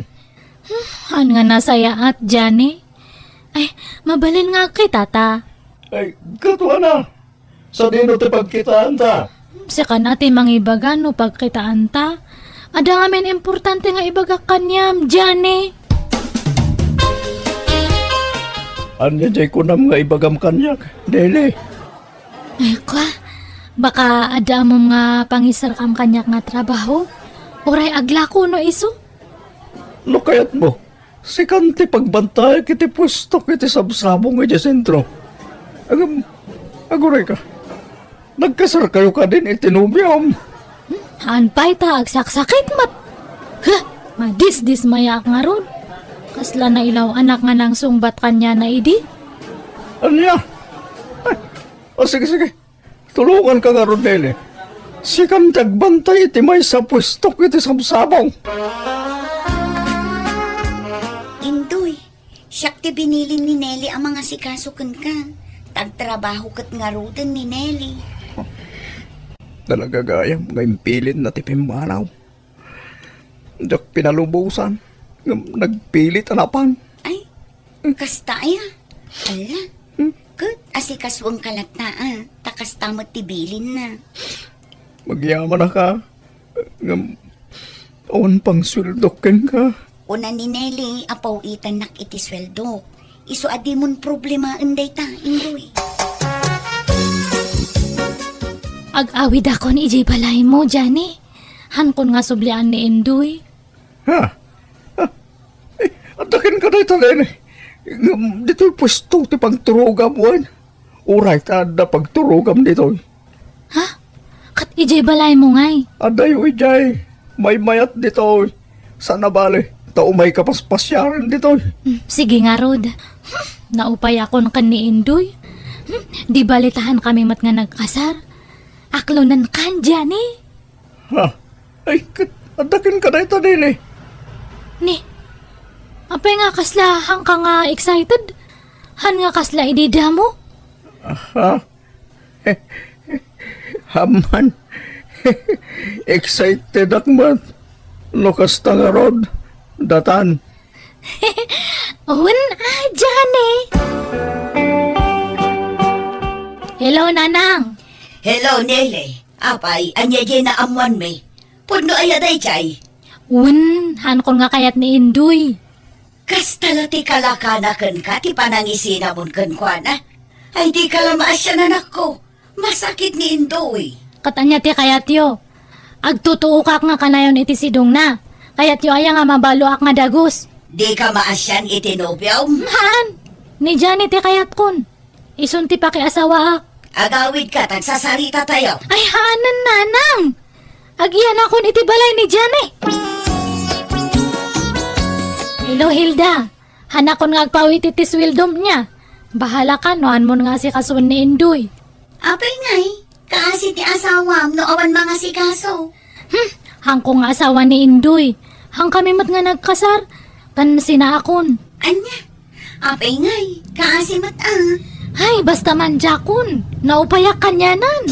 Han nga nasaya at Johnny? Ay, mabalin nga kita ta. Ay, katwa na. Sa dino ti pagkitaan ta. Sa kanati mangibaga no pagkitaan ta. Ada nga men importante nga ibaga kanyam, Johnny. Anya jay kunam nga ibagam kanyak, Nene. Ay, kwa. Baka ada mo nga pangisar kam kanyak nga trabaho. Oray agla ko no iso. No kayat mo, si kanti pagbantay kiti pwesto kiti sabsabong nga sentro. Aguray ka. Nagkasar kayo ka din itinubyam. Hanpay ta agsaksakit mat. Ha, madis-dis mayak nga ron. Kasla na ilaw anak nga nang sungbat kanya na idi. Anya? Ay, sige. Tulungan ka nga ron, Nene. Si kanti agbantay iti may sa pwesto kiti sabsabong. Indoy, siyak ti binilin ni Nelly ang mga sikasukan ka. Tagtrabaho kat nga rodan ni Nelly. Talaga gayam, ngayon pilit na tipimanaw. Diyak pinalubusan. Nagpilit anapan. Ay, kasta ya. Ala, kat asikaswang kalata takas tamot tibilin na. Magyaman na ka. Awan pang sweldokin ka. Una ni Nelly, apaw itan nak iti sweldo. Iso adi mon problema inday ta, Indoy. Ag-awid ako ni Ijay Balay mo, Johnny. Hankon nga sublian ni Indoy. Ha? Atakin ka na ito, Nene. Dito'y pwesto ti pagturugam wan. Uray ta da pagturugam dito. Ha? Kat Ijay Balay mo ngay. Aday ijay. May mayat dito. Sana bale. Tao may kapaspasyaran dito. Sige nga, Rod. Naupay akon kan ni Indoy. Di balitahan kami mat nga nagkasar. Aklonan kan, Johnny. Ha? Ay, atakin ka na ito, Nene. Ni, apay nga kasla hang ka nga excited? Han nga kasla idida mo? Ha? Haman. Excited akmat. Lukas nga rod. Datan. Owen, Johnny. Hello, Nanang. Hello, Nelly. Apay, anya di na amuan me. Puno ayaday chay. Owen, han kon nga kayat ni Indoy. Kastala ti kalakanakan ka, ti panangisina mon kan kwa na. Ay di kalamasya na nako. Masakit ni Indoy. Katanya ti kayat yo. Agtutuo kak nga kanayon iti sidong na. Kayat yo aya nga mabalo ak nga dagos. Di ka maasyan itinobyaw. Han, ni Johnny ti kayat kon. Isun ti pakiasawa ak. Agawid ka, tagsasarita tayo. Ay, hanan, Nanang. Agiyan akon iti balay ni Johnny. Hello, Hilda. Hanakon nga agpawit iti swildom niya. Bahala ka, noan mo nga si kasuan ni Indoy. Apay ngay, kaasi ti asawam no awan mga sikaso. Hang ko nga asawa ni Indoy. Hang kami mat nga nagkasar. Kan sina akon. Anya, apay ngay, kaasi mat Ay, basta man jakon. Naupayak kanyanan.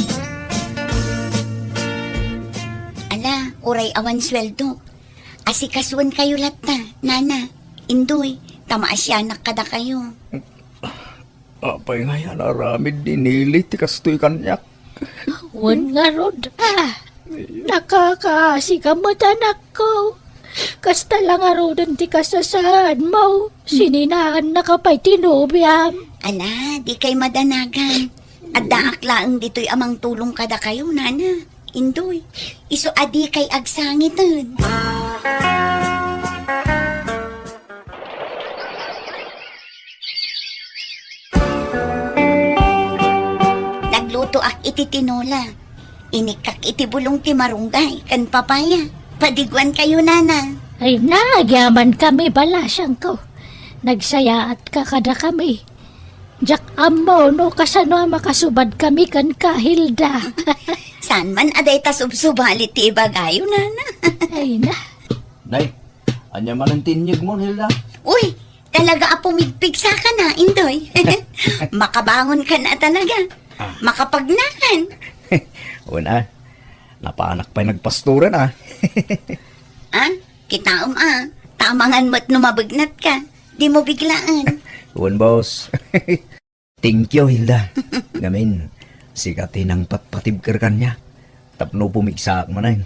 Ala, uray awan sweldo. Asikasuan kayo latta, Nana, Indoy, tamaasyanak kada kayo. Apay nga yan, aramid dinili, tikastoy kanyak. Wan nga, Rod. Nakakaasi ka mo, tanak ko. Kasta lang arodan ti kasasaan mo. Sininaan na kapay tinubyam. Ala, di kay madanagan. At daaklaan dito'y amang tulong kada kayo, Nana, Indoy. Iso adi kay agsangitan. Nagluto ak iti tinola. Inikak iti bulong ti marunggay kan papaya. Padigwan kayo, nana. Ay nagyaman kami balasang ko. Nagsaya at kakada kami. Jak amo no kasano makasubad kami kan kahilda. Saan man aday tasubsubalit ti ibagayo, nana. Ay na. Nay, anya man ang tinyag mo, Hilda? Uy, talaga apumigpig sa ka na, Indoy. Makabangon ka na talaga. Makapagnakan. Una, napaanak pa'y nagpasturan ah. Ah, kitaom tamangan mo't numabagnat ka. Di mo biglaan. Uwan, boss. Thank you, Hilda. Ngamin, sikatin ang patpatibkar ka niya. Tapno pumigsaak mo na yun.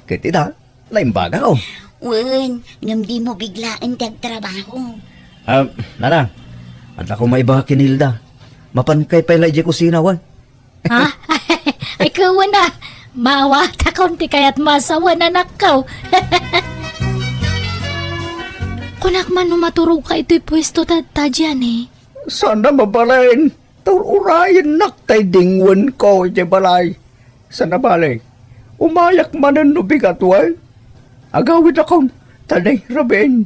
Katita, laimbaga ko. Wen, ngam di mo biglaan trabaho. Nana, at ako maibakin, Hilda. Mapankay pa ilay di kusina, wan. Ha? Ay kawan na. Mawata kaunti kaya't masawa na nakaw. Kunak man numaturog ka ito'y pwesto tadyan eh. Sana mabalain. Tururayin naktay dingwan ko, di balay. Sana balay. Umayak man ang nubigat, wan. Agawid akong tanay rabin.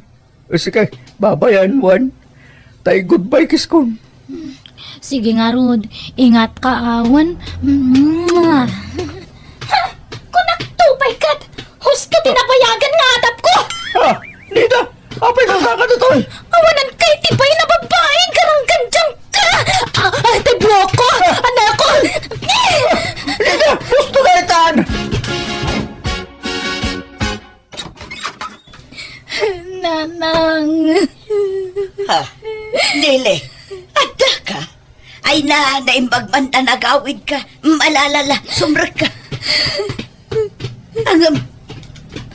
Sige, babayan, wan. Tay goodbye, kiskon. Sige nga Rod, ingat ka awan. Kunak tupay kat! Huska tinapayagan nga atap ko! Ha! Nita! Apay ka kakatutoy! Awanan kay tibay na babaeng karanggandyang ka! Ay, tiblo ko! Anak ko! Nita! Gusto ka itan! Nanang... Ha? Dili, ada ka? Ay na, naimbagman nagawid ka. Malalala, sumrak ka. Angam,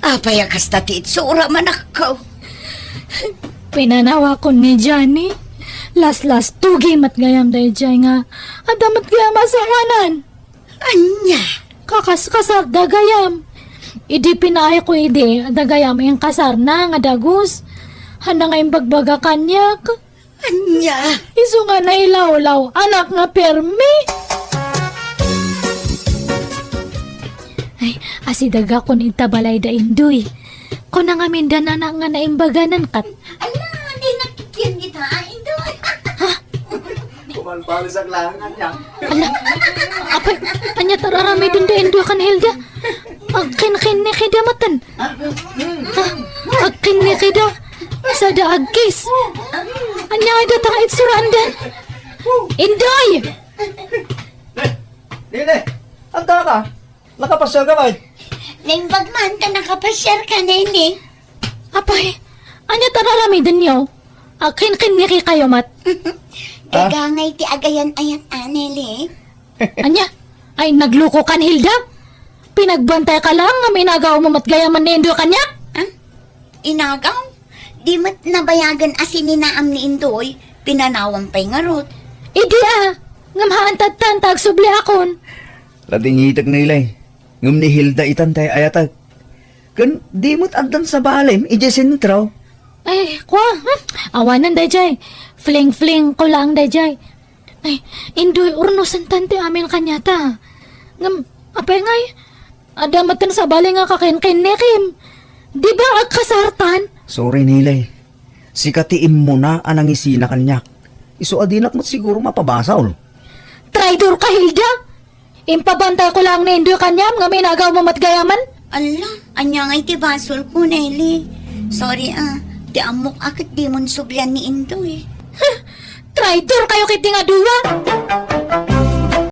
apay akas tatiit, sura manakaw. Pinanawa ko ni Johnny. Las tugi mat gayam day jay nga. Adamat gayam asawanan. Anya, Kakas-kasar dagayam. Idi pinaya ko dagayam yung kasar na nga dagus. Handa nga yung bagbaga kanyak. anya. Iso nga na ilaw-law, anak nga permi. Ay, asidaga kon itabalay da indoy. Kon nga mindan anak nga naimbaganan kat. Ala, di nakikyan kita, Indoy. Kumanpali sa klangan niya. Ala, apay, anya tararami din da indo kan Hilda. Agkin ni kida matan. Ha, agkin ni kida. Sa daagkis. Anya ay datang itsurandan. Indoy! Nene! Anta ka! Nakapasyal ka ba? Naimbagman ka nakapasyar ka, nene. Apay, anya tararami din yaw. Akin ni kayo mat. Gagangay ti agayan-ayat, anele. Anya, ay nagluko kan Hilda? Pinagbantay ka lang nga may nagaw mo matgayaman na indo kanya? Inagaw? Di mat nabayagan asin ni naam ni Indoy, pinanawang pa'y ngarot. Idi ngamhaan tagtantag subli akon. Ladingitak na ilay. Ngum ni Hilda itantay ayatag. Kan di mo't andan sa balim, ije sentraw. Ay, kwa, awanan dayjay. Fling-fling ko lang dayjay. Ay, indoy urnosan tante amin kanyata. Ngam, apay ngay, adamatan sa bali nga kakin ni Kim. Di ba agkasartan? Sorry nilay. Sikatiim mo na anang isina kanyak. Iso adinak mo siguro mapabasaw. Traitor ka, Hilda! Impabantay ko lang na indo kanyam nga may nagaw mo matgayaman. Ala, anya ngay ti basol ko, Nelly. Sorry di amok akit di mon subyan ni Indoy. Traitor kayo kiti nga duwa!